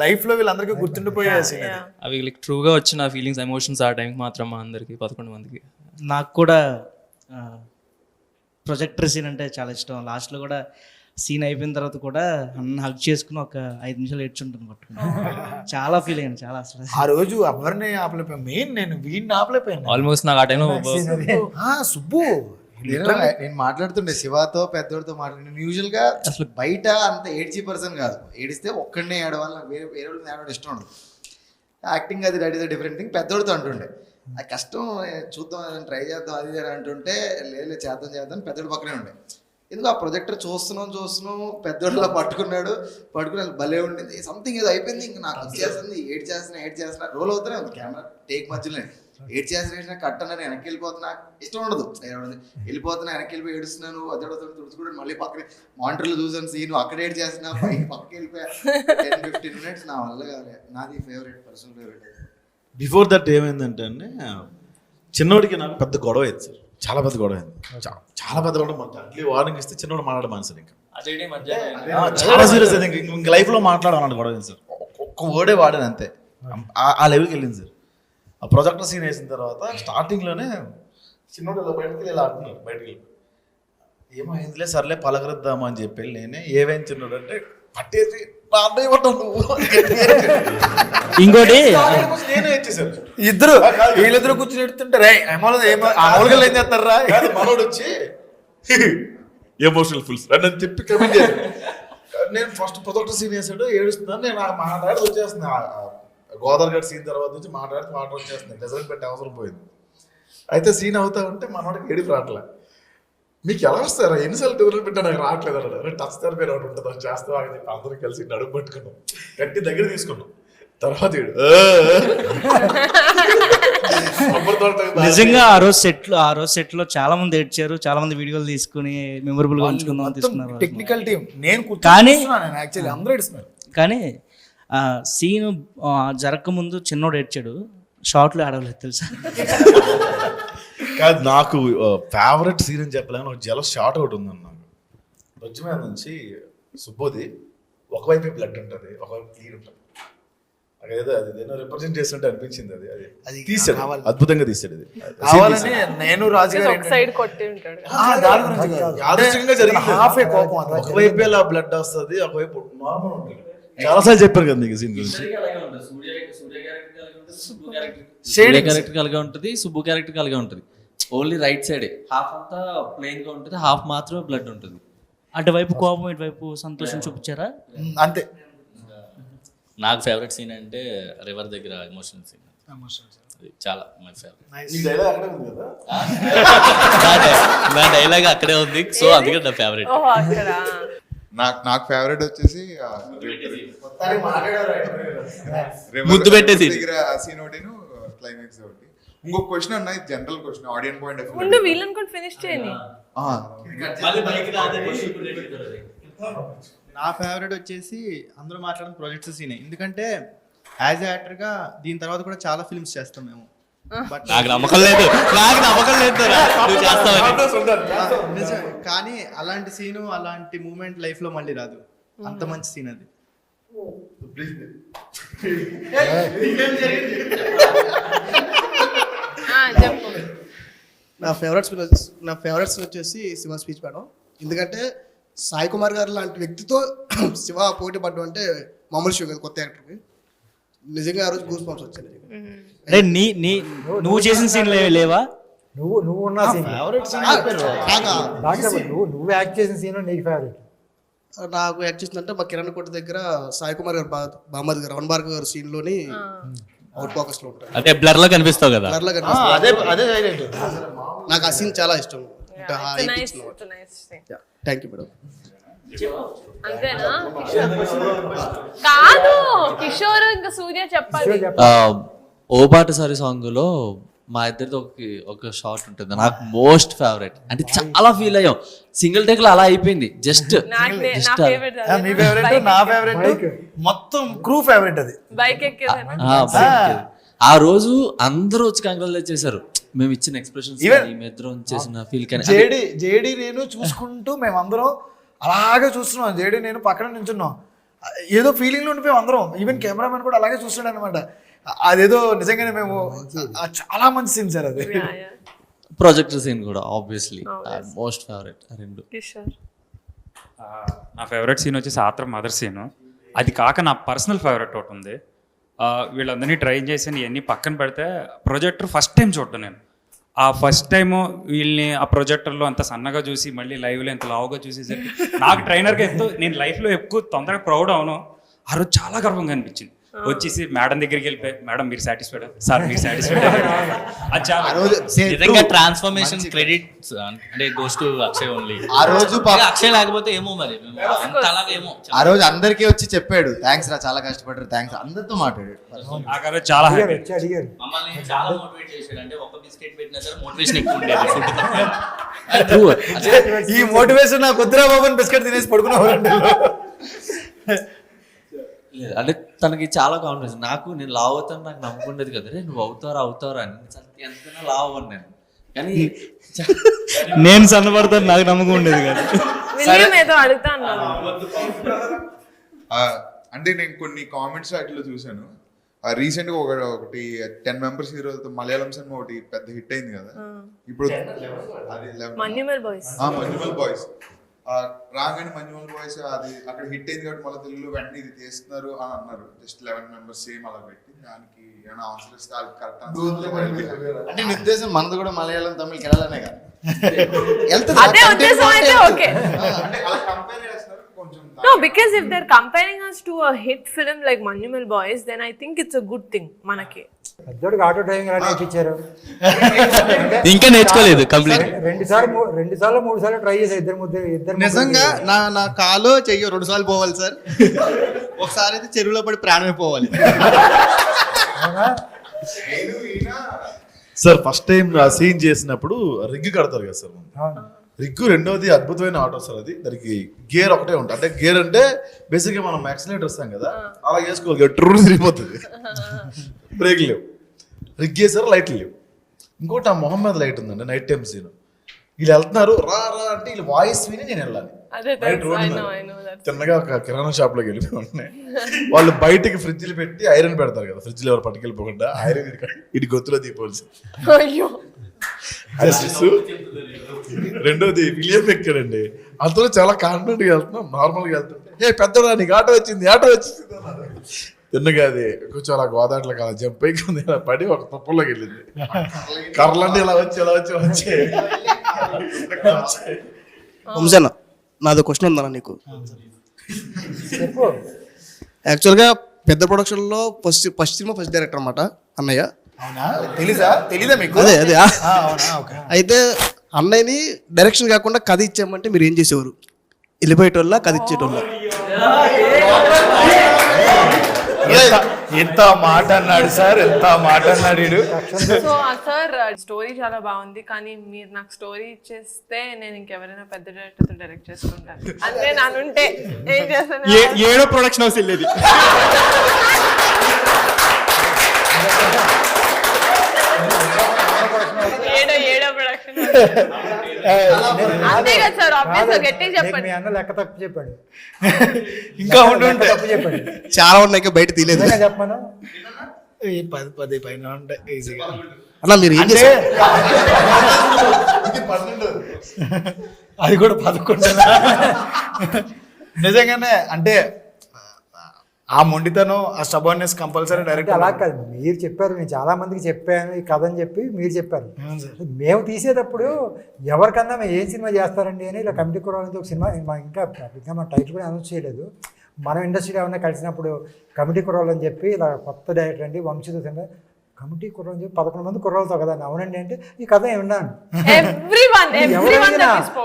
లైఫ్ లో వీళ్ళందరికీ గుర్తుండిపోయే సీన్. అవి లైక్ ట్రూగా వచ్చిన ఫీలింగ్స్, ఎమోషన్స్ ఆ టైంకి మాత్రం మా అందరికి 11 మందికి. నాకు కూడా ప్రొజెక్టర్ సీన్ అంటే చాలా ఇష్టం. లాస్ట్లో కూడా సీన్ అయిపోయిన తర్వాత కూడా అన్న హగ్ చేసుకుని ఒక 5 నిమిషాలు ఏడ్చుంటాను పట్టుకుని. చాలా ఫీల్ అయ్యాను, చాలా అసలు. ఆ రోజు ఎవరిని ఆపలేకపోయాను, మెయిన్ నేను వీడిని ఆపలేకపోయాను. ఆల్మోస్ట్ నాకు ఆ టైంలో సుబ్బు నేను మాట్లాడుతుండే శివాతో పెద్దోడితో మాట్లాడి. యూజువల్గా అసలు బయట అంత ఏడ్చి పర్సన్ కాదు, ఏడిస్తే ఒక్కడనే ఏడవాలి, నాకు వేరే ఏడవడం ఇష్టం ఉండదు. యాక్టింగ్ అది that is a different thing. పెద్దోడితో అంటుండే ఆ కష్టం చూద్దాం ట్రై చేద్దాం అది అని అంటుంటే లేదు చేద్దాం పెద్దోడు పక్కనే ఉండే. ఎందుకు ఆ ప్రొజెక్టర్ చూస్తున్నాం పెద్దోడిలా పట్టుకుని భలే ఉండింది. సంథింగ్ ఏదో అయిపోయింది, ఇంకా నాకు వచ్చేస్తుంది. ఏడ్ చేస్తున్నా రోల్ అవుతూనే ఉంది కెమెరా టేక్ మధ్యలో. ఏడ్ చేసిన కట్ అన్న వెనక్కి వెళ్ళిపోతున్నా, ఇష్టం ఉండదు. వెళ్ళిపోతున్నా వెనక్కి వెళ్ళిపోయి ఏడుస్తున్నాను, అద్దడుతో తుడుచుకుంటాను, మళ్ళీ పక్కన మానిటర్లో చూసాను సీన్, అక్కడ ఏడ్ చేస్తున్నా, పక్కకి వెళ్ళిపోయా. 10-15 minutes నా వల్ల కాదు. నాది పర్సనల్ ఫేవరెట్. బిఫోర్ దట్ ఏమైందంటే అండి, చిన్నోడికి నాకు పెద్ద గొడవ అయింది సార్. చాలా పెద్ద గొడవ అయింది, చాలా పెద్ద గొడవ. అట్లీ వార్నింగ్ ఇస్తే చిన్నోడు మాట్లాడే మానేసారు. ఇంకా చాలా సీరియస్ అయింది. ఇంకా లైఫ్లో మాట్లాడాలన్నాడు గొడవ అయింది సార్. ఒక్క వర్డే వాడాను అంతే, ఆ లెవెల్కి వెళ్ళింది సార్. ఆ ప్రొజెక్టర్ సీన్ వేసిన తర్వాత స్టార్టింగ్లోనే చిన్నోడు ఇలా బయటకి ఇలా ఆడుతున్నారు. బయటకు వెళ్ళి ఏమైందిలే సర్లే పలకరిద్దామా అని చెప్పి నేనే ఏమైంది చిన్నోడు అంటే పట్టేసి ఇంకోటి నేనే ఇచ్చేసాను. వీళ్ళిద్దరు కూర్చొని ఎడుతుంటారు, ఏం చేస్తారా మనోడు వచ్చి ఎమోషనల్ ఫుల్స్ అని చెప్పి కమెంట్ చేశాడు. నేను ఫస్ట్ ప్రొజెక్టర్ సీన్ వేసాడు, ఏడుస్తున్నాను. నేను మాట్లాడి వచ్చేస్తుంది. గోదావరి గడ్ సీన్ తర్వాత నుంచి మాట్లాడితే వచ్చేస్తుంది. రిజల్ట్ పెట్టే అవసరం పోయింది. అయితే సీన్ అవుతా ఉంటే మనోడికి ఏడుపు రావట్లే. మీకు ఎలా వస్తారా ఎన్నిసార్లు టూర్లు పెట్టా నాకు రావట్లేదు అన్నాడు. టచ్ థెరపీ ఒకటి ఉంటుంది, అది చేస్తావా అని చెప్పి అందరూ కలిసి నడుము పట్టుకున్నాం, గట్టి దగ్గర తీసుకున్నాం. తర్వాత నిజంగా ఆ రోజు సెట్లో చాలా మంది ఏడ్చారు, చాలా మంది వీడియోలు తీసుకుని మెమొరబుల్ గా ఉంచుకుందాం తీసుకున్నారు. టెక్నికల్ టీం నేను కానీ యాక్చువల్లీ అందరూ ఏడుస్తున్నారు. కానీ సీన్ జరగకముందు చిన్నోడు ఏడ్చాడు, షార్ట్లో ఆడవలేదు తెలుసా. కాదు, నాకు ఫేవరెట్ సీన్ అని చెప్పలేను. ఒక జలస్ షార్ట్ ఒకటి ఉందన్న, నాకు బొజ్జు మీద నుంచి సుబ్బోది ఒకవైపు బ్లడ్ ఉంటుంది, ఒకవైపు క్లీన్ ఉంటుంది. అదేదో అది ఏదో రిప్రజెంట్ చేస్తుంటే అనిపించింది. అది తీసాడు, అద్భుతంగా తీసాడు. కావాలని నేను రాజుగారు ఒక సైడ్ కొట్టి ఉంటాడు. యాదృచ్ఛికంగా జరిగింది. హాఫే కోపం, ఒకవైపు అలా బ్లడ్ వస్తుంది, ఒకవైపు నార్మల్ ఉంటుంది. చాలాసార్లు చెప్పారు కదా నీకు సీన్ గురించి. సూర్య క్యారెక్టర్ కలిగా ఉంటుంది, సుబ్బు క్యారెక్టర్ కలిగా ఉంటుంది. ఓన్లీ రైట్ సైడే హాఫ్ అంతా ప్లెయిన్ గా ఉంటుంది, హాఫ్ మాత్రమే బ్లడ్ ఉంటుంది. అటువైపు కోపం, ఇటువైపు సంతోషం చూపించారా? అంతే. నాకు ఫేవరెట్ సీన్ అంటే రివర్ దగ్గర ఎమోషనల్ సీన్. అది చాలా మై ఫేవరెట్. నా డైలాగ్ అక్కడే ఉంది, సో అందుకే నా ఫేవరెట్. నాకు ఫేవరెట్ వచ్చేసి ముద్దు పెట్టేసి సీన్ ఒకటి, క్లైమాక్స్ ఒకటి. ఇంకొక క్వశ్చన్ అన్న, general question, audience point of ముందు వీళ్ళని కూడా ఫినిష్ చేయండి. నా ఫేవరెట్ వచ్చేసి అందరూ మాట్లాడిన ప్రొజెక్ట్స్ సీనే. ఎందుకంటే యాజ్ యాక్టర్గా దీని తర్వాత కూడా చాలా ఫిల్మ్స్ చేస్తాం మేము. బట్ నాకు నమ్మకం లేదు, నిజం. కానీ అలాంటి సీను, అలాంటి మూమెంట్ లైఫ్లో మళ్ళీ రాదు. అంత మంచి సీన్ అది. నా ఫేవరెట్స్ వచ్చేసి శివ స్పీచ్ మేడం. ఎందుకంటే సాయి కుమార్ గారు లాంటి వ్యక్తితో శివ పోటీ పడ్డం అంటే మామూలు విషయం కదా కొత్త యాక్టర్కి. నిజంగా ఆ రోజు గూస్ బంప్స్ వచ్చాయి. నువ్వు చేసిన సీన్ లేవా? నువ్వు ఉన్న సీన్ నువ్వు యాక్ట్ చేసిన సీన్ నీకు ఫేవరెట్? నాకు యాక్ట్ చేసిందంటే మా కిరణ్ కోట దగ్గర సాయి కుమార్ గారు బామ్మది గారు రమణ భార్గవ్ గారు సీన్లోని అవుట్ ఫోకస్లో ఉంటారు. అంటే బ్లర్ లో కనిపిస్తావు కదా. బ్లర్లో కనిపిస్తుంది. నాకు ఆ సీన్ చాలా ఇష్టం. Thank you madam. అంతేనా? కాదు, కిషోర్ ఇంకా సూర్య చెప్పాలి. ఓ బాటసారి సాంగ్ లో మా ఇద్దరితో ఒక షార్ట్ ఉంటుంది, నాకు మోస్ట్ ఫేవరెట్. అంటే చాలా ఫీల్ అయ్యాం, సింగిల్ టేక్ లో అలా అయిపోయింది. జస్ట్ మీ ఫేవరెట్, నా ఫేవరెట్, మొత్తం క్రూ ఫేవరెట్. అది బైక్ ఎక్కేది. ఆ రోజు అందరూ వచ్చి కంగ్రాచులేట్ చేశారు. మేము ఇచ్చిన ఎక్స్ప్రెషన్స్, ఇద్దరం చేసిన ఫీల్. కానీ జేడి నేను చూసుకుంటూ మేమందరం అలాగే చూస్తున్నాం. జేడి నేను పక్కన నించున్నాం, ఏదో ఫీలింగ్ లో ఉండిపోయాం అందరం. ఈవెన్ కెమెరామెన్ కూడా అలాగే చూస్తున్నాడు అనమాట. అదేదో నిజంగానే మేము చాలా మంచి సీన్ సార్ అది. ప్రొజెక్టర్ సీన్ కూడా ఆబ్వియస్లీ మోస్ట్ ఫేవరెట్. రెండు. నా ఫేవరెట్ సీన్ వచ్చేసి ఆత్రం మదర్ సీన్. అది కాక నా పర్సనల్ ఫేవరెట్ ఒకటి ఉంది. వీళ్ళందరినీ ట్రైన్ చేసి ఇవన్నీ పక్కన పెడితే ప్రొజెక్టర్ ఫస్ట్ టైం చూడటం నేను. ఆ ఫస్ట్ టైము వీళ్ళని ఆ ప్రొజెక్టర్లో అంత సన్నగా చూసి మళ్ళీ లైవ్లో ఎంత లావుగా చూసేసరికి నాకు ట్రైనర్గా నేను లైఫ్లో ఎక్కువ తొందరగా ప్రౌడ్ అవును. ఆ రోజు చాలా గర్వంగా అనిపించింది. వచ్చేసి మేడం దగ్గరికి వెళ్ళిపోయి, మేడం మీరు సాటిస్ఫైడ్, సార్ మీరు సాటిస్ఫైడ్. నిజంగా ట్రాన్స్ఫర్మేషన్ క్రెడిట్ అంటే గోస్ టు అక్షయ్ ఓన్లీ. ఆ రోజు అక్షయ్ లేకపోతే ఏమో మరి అలాగేమో. ఆ రోజు అందరికీ వచ్చి చెప్పాడు, థ్యాంక్స్ రా, చాలా కష్టపడ్డారు, థ్యాంక్స్. అందరితో మాట్లాడాడు. చాలా మమ్మల్ని చాలా మోటివేట్ చేశాడు. అంటే ఒక బిస్కెట్ పెట్టినా సరే మోటివేషన్ ఎక్కువ ఉండేది. ఈ మోటివేషన్ నాకు వద్దురా బాబు బిస్కెట్ తినేసి పడుకున్నావు. అంటే తనకి చాలా కాన్ఫిడెన్స్. నేను లావ్ అవుతాను నాకు నమ్ముకుండేది కదా, నువ్వు అవుతారా అని. ఎంతైనా లావ్ అవ్వను నేను, కానీ నేను సన్నపడతాను నాకు నమ్మకం ఉండేది కదా. అంటే నేను కొన్ని కామెంట్స్ వాటిలో చూసాను. రీసెంట్ గా ఒకటి 10 మెంబర్స్ హీరోలతో మలయాళం సినిమా ఒకటి పెద్ద హిట్ అయింది కదా. ఇప్పుడు మన్యుమల్ బాయ్స్ రాగానే మన్యుమల్ బాయ్స్ అది అక్కడ హిట్ అయింది కాబట్టి మళ్ళీ తెలుగులో వెంటనే ఇది తీస్తున్నారు అని అన్నారు. జస్ట్ 11 మెంబర్స్ సేమ్ అలా పెట్టి దానికి ఏమైనా ఆన్సర్ ఇస్తే అది కరెక్ట్ అంటే నీ ఉద్దేశం మనది కూడా మలయాళం తమిళకి వెళ్ళాలనే కదా. అదే ఉద్దేశం అయితే ఓకే. అంటే అలా కంపేర్ చేస్తారు. No, because if they're comparing us to a hit film like Manjumal Boys, then I think it's a good thing manaki. పెద్దోడికి ఆటో డ్రైవింగ్ ఎలా నేర్పించారు? ఇంకా నేర్చుకోలేదు కంప్లీట్. రెండు సార్లు 3 సార్లు ట్రై చేశారు ఇద్దరు. నిజంగా నా కాలో చెయ్యో 2 సార్లు పోవాలి సార్. ఒకసారి అయితే చెరువులో పడి ప్రాణమే పోవాలి. సార్ ఫస్ట్ టైం ఆ సీన్ చేసినప్పుడు రిగ్ కడతారు కదా సార్ రిగ్గు. రెండోది అద్భుతమైన ఆటో సార్ అది. దానికి గేర్ ఒకటే ఉంటుంది. అంటే గేర్ అంటే బేసిక్గా మనం యాక్సిలేటర్ ఇస్తాం కదా, అలా వేసుకోవాలి. ట్రూల్ తిరిగిపోతుంది, బ్రేక్ లేవు. రిగ్ వేసారు, లైట్లు లేవు. ఇంకోటి ఆ మొహం మీద లైట్ ఉందండి, నైట్ టైం సీన్. వీళ్ళు వెళ్తున్నారు, రా రా అంటే వీళ్ళు వాయిస్ విని నేను వెళ్ళాలి. చిన్నగా ఒక కిరాణా షాప్ లోకి వెళ్ళిపోయి వాళ్ళు బయటకి ఫ్రిడ్జ్లు పెట్టి ఐరన్ పెడతారు కదా, ఫ్రిడ్జ్లో ఎవరు పట్టుకెళ్ళిపోకుండా ఐరన్ ఇటు గొత్తులో దీపోల్సి. రెండోది విలియం ఎక్కాడండి, అంతలో చాలా కాన్ఫిడెంట్ గా వెళ్తున్నాం. నార్మల్ గా వెళ్తుంటే ఏ పెద్దడా నీకు ఆటో వచ్చింది అన్నారు. తిన్నగా అది కొంచెం అలా గోదాట్లో అలా జంప్ అయ్యి పడి ఒక తుప్పల్లోకి వెళ్ళింది. కర్రలన్నీ ఇలా వచ్చి వంశన్న, నాది క్వశ్చన్ ఉందన్న నీకు. యాక్చువల్గా పెద్ద ప్రొడక్షన్లో ఫస్ట్ సినిమా ఫస్ట్ డైరెక్టర్ అన్నమాట అన్నయ్య. తెలీదా మీకు? అదే అయితే అన్నయ్యని డైరెక్షన్ కాకుండా కథ ఇచ్చామంటే మీరు ఏం చేసేవారు? వెళ్ళిపోయేటోళ్ళ కథ ఇచ్చేటోళ్ళ? ఎంత మాట అన్నాడు సార్, ఎంత మాట అన్నాడు. సో సార్ స్టోరీ చాలా బాగుంది, కానీ మీరు నాకు స్టోరీ ఇచ్చేస్తే నేను ఇంకెవరైనా పెద్ద డైరెక్టర్తో డైరెక్ట్ చేసుకుంటాను. అంటే నానుంటే ఏం చేస్తాను? ఏడో ప్రొడక్షన్ హౌస్ వెళ్ళేది. ఏడో ప్రొడక్షన్ అంతే కదా సార్, ఆబ్వియస్ గా గట్టిగా చెప్పండి. మీ అన్న లెక్క తప్పు చెప్పాడు, ఇంకా ఉంటే తప్పు చెప్పాడు. చాలా ఉన్నాయి బయట తీయలేదు. చెప్పాను 10 పైన ఉంటాయి ఈజీగా. అన్న మీరు ఏం చేశారు? అది కూడా 11. నిజంగానే అంటే ఆ మొండితనం, ఆ స్టబర్నెస్ కంపల్సరీ డైరెక్ట్. అలా కాదు, మీరు చెప్పారు, నేను చాలా మందికి చెప్పాను ఈ కథ అని చెప్పి మీరు చెప్పారు. మేము తీసేటప్పుడు ఎవరికన్నా మేము ఏం సినిమా చేస్తారండి అని ఇలా కమిటీ కుర్రాలతో ఒక సినిమా ఇంకా మన టైటిల్ కూడా అనౌన్స్ చేయలేదు. మనం ఇండస్ట్రీలో ఏమన్నా కలిసినప్పుడు కమిటీ కుర్రాలు అని చెప్పి ఇలా కొత్త డైరెక్టర్ అండి వంశీతో సినిమా కమిటీ కుర్రాలు అని చెప్పి 11 మంది కుర్రాలతో కదా. అవునండి అంటే ఈ కథ విన్నాను.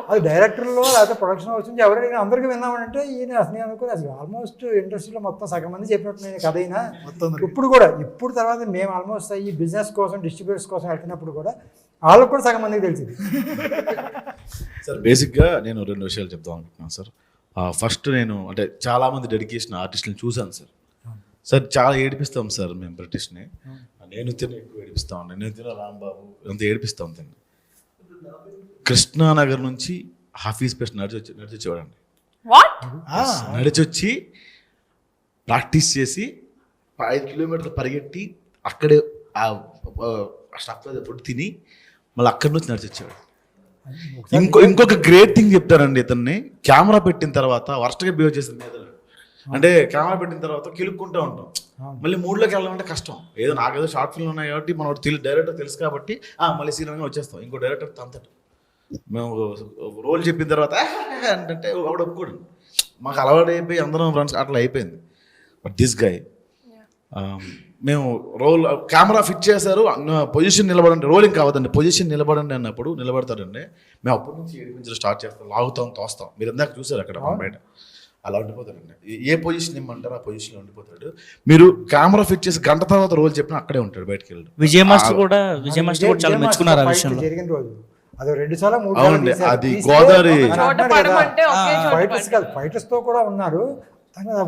అది డైరెక్టర్లో లేకపోతే ప్రొడక్షన్ హౌస్ నుంచి ఎవరైనా అందరికీ విన్నామంటే ఈయన అసలు అనుకుని అసలు ఆల్మోస్ట్ ఇండస్ట్రీలో మొత్తం సగం మంది చెప్పినట్టు నేను కథ అయినా ఇప్పుడు తర్వాత మేము ఆల్మోస్ట్ ఈ బిజినెస్ కోసం డిస్ట్రిబ్యూటర్స్ కోసం వెళ్తున్నప్పుడు కూడా వాళ్ళకు కూడా సగం మందికి తెలిసింది. సార్ బేసిక్గా నేను 2 విషయాలు చెప్తాం అనుకుంటున్నాను సార్. ఫస్ట్ నేను అంటే చాలామంది డెడికేషన్ ఆర్టిస్టులను చూశాను సార్. చాలా ఏడిపిస్తాం సార్ మేము బ్రిటిష్ని. నేను ఎక్కువ ఏడిపిస్తా ఉన్నాను, నేను రాంబాబు అంత ఏడిపిస్తా ఉంటాను. కృష్ణానగర్ నుంచి హాఫీజ్ పేస్ట్ నడిచొచ్చేవాడండి. నడిచొచ్చి ప్రాక్టీస్ చేసి 5 కిలోమీటర్లు పరిగెట్టి అక్కడే ఆ స్టాప్ ఫుడ్ తిని మళ్ళీ అక్కడి నుంచి నడిచొచ్చేవాడు. ఇంకొక గ్రేట్ థింగ్ చెప్తారండి, ఇతన్ని కెమెరా పెట్టిన తర్వాత వర్స్ట్గా బిహేవ్ చేసిన మీద అంటే కెమెరా పెట్టిన తర్వాత కిలుక్కుంటూ ఉంటాం. మళ్ళీ మూడ్లోకి వెళ్ళాలంటే కష్టం. నాకేదో షార్ట్ ఫిల్మ్ ఉన్నాయి కాబట్టి మనం డైరెక్టర్ తెలుసు కాబట్టి మళ్ళీ సీరియల్గా వచ్చేస్తాం. ఇంకో డైరెక్టర్ అంతటి మేము రోల్ చెప్పిన తర్వాత అంటే ఒకడు ఒప్పుకోడు. మాకు అలవాటు అయిపోయి అందరం ఫ్రెండ్స్ అట్లా అయిపోయింది. బట్ దిస్ గై మేము రోల్ కెమెరా ఫిట్ చేశారు, పొజిషన్ నిలబడండి, రోలింగ్ కావద్దండి, పొజిషన్ నిలబడండి అన్నప్పుడు నిలబడతాడండి. మేము అప్పటి నుంచి ఏడిపించడం స్టార్ట్ చేస్తాం, లాగుతాం, తోస్తాం. మీరు ఇందాక చూసారు అక్కడ బయట అలా ఉండిపోతాడండి. ఏ పొజిషన్ ఇమ్మంటారో ఆ పొజిషన్లో ఉండిపోతాడు. మీరు కెమెరా ఫిట్ చేసి గంట తర్వాత రోల్ చెప్పినా అక్కడే ఉంటాడు, బయటకు వెళ్ళి. విజయ్ మాస్టర్ కూడా చాలా మెచ్చుకున్నారు ఆ విషయంలో. జరిగిన రోజు అది 2 సార్లు 3 అవునండి, అది గోదావరి ఫైటర్స్ తో కూడా ఉన్నారు.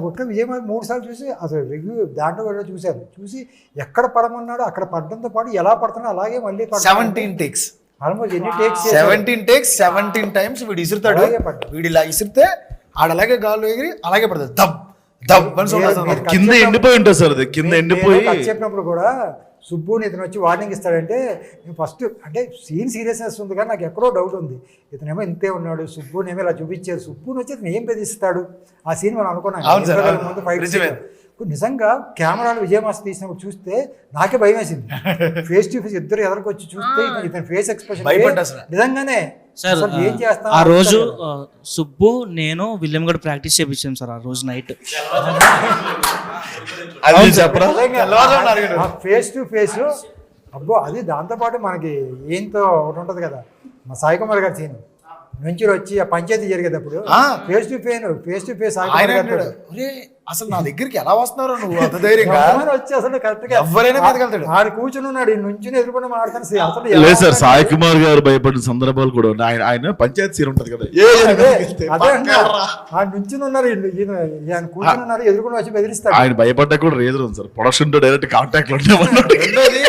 ఒక్క విజయ్ 3 సార్లు చూసి అసలు రివ్యూ దాంట్లో కూడా చూశారు. చూసి ఎక్కడ పడమన్నాడో అక్కడ పడడంతో పాటు ఎలా పడుతున్నా అలాగే మళ్ళీ 17 takes. ఆల్మోస్ట్ ఎన్ని టేక్స్? 17 takes 17 times వీడు ఇసురుతాడు. వీడు ఇలా ఇసిరితే ఆడలాగే గాల్లో ఎగిరి అలాగే పడుతుంది. కింద ఎండిపోయి ఉంటుంది సార్, అది కింద ఎండిపోయి. చెప్పినప్పుడు కూడా సుబ్బుని ఇతను వచ్చి వార్నింగ్ ఇస్తాడంటే నేను ఫస్ట్ అంటే సీన్ సీరియస్నెస్ ఉంది కానీ నాకు ఎక్కడో డౌట్ ఉంది. ఇతనేమో ఇంతే ఉన్నాడు, సుబ్బునేమో ఇలా చూపించారు. సుబ్బుని వచ్చి ఇతను ఏం బెదిరిస్తాడు ఆ సీన్ మనం అనుకున్నాం. నిజంగా కెమెరాలు విజయమాస్ తీసినప్పుడు చూస్తే నాకే భయం వేసింది. ఫేస్ టు ఫేస్ ఇద్దరు ఎదరికి వచ్చి చూస్తే ఇతని ఫేస్ ఎక్స్ప్రెషన్ నిజంగానే సార్ అసలు ఏం చేస్తాం ఆ రోజు సుబ్బు నేను విలియం కూడా ప్రాక్టీస్ చేయించాం సార్ ఆ రోజు నైట్. ఫేస్ టు ఫేస్ అబ్బో అది దాంతోపాటు మనకి ఏంతో ఒకటి ఉంటుంది కదా మా సాయి కుమార్ గారి సీన్ నుంచి వచ్చి ఆ పంచాయతీ జరిగేటప్పుడు ఫేస్ టు ఫేస్ అసలు నా దగ్గరికి ఎలా వస్తున్నారో నువ్వు అంత ధైర్యంగా వచ్చి అసలు కరెక్ట్ గా ఎవరైనా మీదకెళ్తాడు. ఆడు కూర్చుని ఉన్నాడు నుంచి ఎదుర్కొని మాట్లాడుతాను అసలు లేదు సార్, సాయి కుమార్ గారు భయపడిన సందర్భాలు కూడా ఉన్నాయి. ఆయన పంచాయతీ సీన్ ఉంటది కదా, అదే ఆ నుంచి ఉన్నారు ఆయన కూర్చుని ఉన్నారు ఎదుర్కొని వచ్చి బెదిరిస్తాడు. ఆయన భయపడ్డా కూడా రీజన్ ఉంది సార్, ప్రొడక్షన్ తో డైరెక్ట్ కాంటాక్ట్ లో ఉండేవాళ్ళు. రెండోది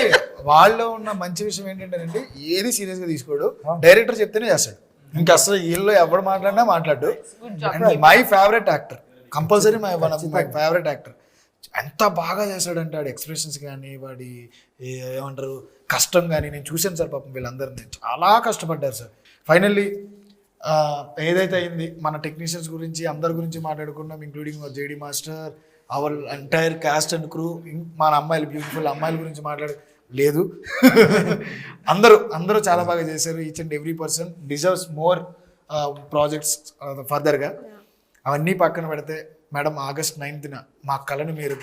వాళ్ళు ఉన్న మంచి విషయం ఏంటంటే ఏది సీరియస్ గా తీసుకోడు, డైరెక్టర్ చెప్తేనే చేస్తాడు. ఇంకా అసలు వీళ్ళు ఎవరు మాట్లాడినా మాట్లాడు. My favourite actor, compulsory my favourite actor. ఎంత బాగా చేశాడంటే వాడి ఎక్స్ప్రెషన్స్ కానీ వాడి ఏమంటారు కష్టం కానీ నేను చూశాను సార్. పాపం వీళ్ళందరినీ చాలా కష్టపడ్డారు సార్. ఫైనల్లీ ఏదైతే అయింది మన టెక్నీషియన్స్ గురించి అందరి గురించి మాట్లాడుకున్నాం, including JD master, our entire caste and crew, మన అమ్మాయిలు బ్యూటిఫుల్ అమ్మాయిల గురించి లేదు. అందరూ చాలా బాగా చేశారు. Each and every person deserves more projects ఫర్దర్గా. అవన్నీ పక్కన పెడితే మేడం August 9th మా కళని మీరు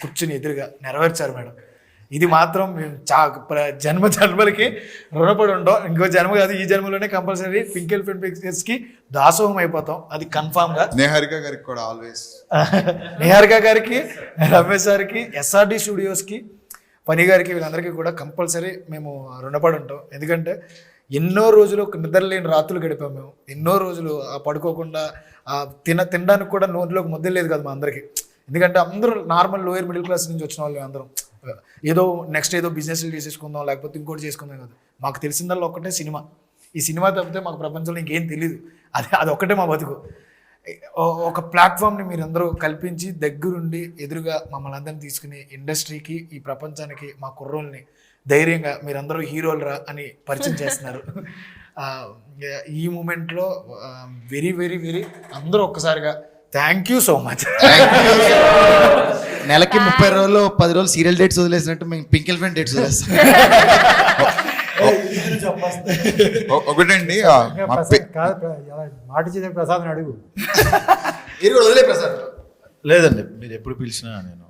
కూర్చుని ఎదురుగా నెరవేర్చారు మేడం. ఇది మాత్రం మేము జన్మలకి రుణపడి ఉంటాం. ఇంకో జన్మ కాదు, ఈ జన్మలోనే కంపల్సరీ పింక్ ఎలిఫెంట్ పిక్చర్స్కి దాసోహం అయిపోతాం. అది కన్ఫామ్గా. నిహారిక గారికి కూడా ఆల్వేస్, నిహారిక గారికి, రమేష్ గారికి, SRD స్టూడియోస్కి, పని గారికి, వీళ్ళందరికీ కూడా కంపల్సరీ మేము రుణపడి ఉంటాం. ఎందుకంటే ఎన్నో రోజులు నిద్రలేని రాత్రులు గడిపాము మేము. ఎన్నో రోజులు పడుకోకుండా తినడానికి కూడా నోట్లోకి ముద్దలేదు కదా మా అందరికీ. ఎందుకంటే అందరూ నార్మల్ లోయర్ మిడిల్ క్లాస్ నుంచి వచ్చిన వాళ్ళు అందరం. ఏదో నెక్స్ట్ ఏదో బిజినెస్లు చేసేసుకుందాం లేకపోతే ఇంకోటి చేసుకుందాం కదా. మాకు తెలిసిందల్లా ఒక్కటే సినిమా. ఈ సినిమా తప్పితే మాకు ప్రపంచంలో ఇంకేం తెలియదు. అది ఒక్కటే మా బతుకు. ఒక ప్లాట్ఫామ్ని మీరందరూ కల్పించి దగ్గరుండి ఎదురుగా మమ్మల్ని అందరినీ తీసుకుని ఇండస్ట్రీకి, ఈ ప్రపంచానికి మా కుర్రోల్ని ధైర్యంగా మీరందరూ హీరోలరా అని పరిచయం చేస్తున్నారు. ఈ మూమెంట్లో వెరీ వెరీ వెరీ అందరూ ఒక్కసారిగా థ్యాంక్ యూ సో మచ్. నెలకి 30 రోజులు 10 రోజులు సీరియల్ డేట్స్ వదిలేసినట్టు మేము పింక్ ఎలిఫెంట్ డేట్స్ వదిలేస్తాం. ఒకటండి మాట చేసే ప్రసాద్ అడుగు. వదిలే ప్రసాద్. లేదండి, మీరు ఎప్పుడు పిలిచినా నేను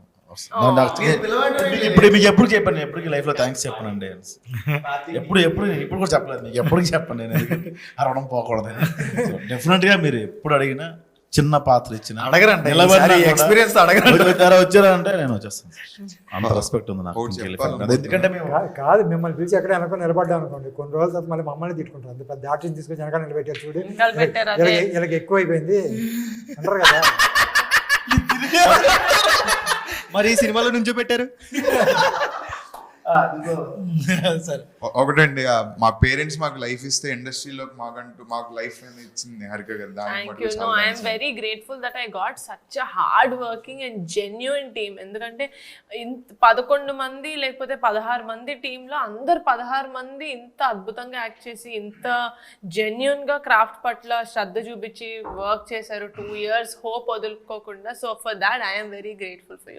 ఇప్పుడు మీకు ఎప్పుడు చెప్పండి, ఎప్పటికీ లైఫ్లో థ్యాంక్స్ చెప్పనండి. ఇప్పుడు కూడా చెప్పలేదు మీకు, ఎప్పటికీ చెప్పండి. నేను అరవడం పోకూడదు. డెఫినెట్గా మీరు ఎప్పుడు అడిగినా చిన్న పాత్ర ఇచ్చిన అడగరండి, ఎక్స్పీరియన్స్ వచ్చారా అంటే నేను వచ్చేస్తాను. అంత రెస్పెక్ట్ ఉంది నాకు. ఎందుకంటే కాదు మిమ్మల్ని పిలిచి ఎక్కడ వెనక నిలబడ్డా అనుకోండి, కొన్ని రోజుల తర్వాత మళ్ళీ మమ్మల్ని తిట్టుకుంటారు. అంత పెద్ద ఆర్టిస్ట్ తీసుకొచ్చి వెనకాల నిలబెట్టారు చూడు, వీళ్ళకి ఎక్కువ అయిపోయింది అంటారు కదా. మరి ఈ సినిమాలో నుంచో పెట్టారు. ఒకటండి, మా పేరెంట్స్ మాకు లైఫ్ ఇస్తే ఇండస్ట్రీలో మాకు లైఫ్ ఇచ్చింది నిహారిక గారు. I am very grateful that I got such a hard working and genuine team. ఎందుకంటే 11 మంది లేకపోతే 16 మంది టీంలో అందరు 16 మంది ఇంత అద్భుతంగా యాక్ట్ చేసి ఇంత జెన్యున్ గా క్రాఫ్ట్ పట్ల శ్రద్ధ చూపించి వర్క్ చేశారు. 2 years హోప్ వదులుకోకుండా. So for that I am very grateful for you.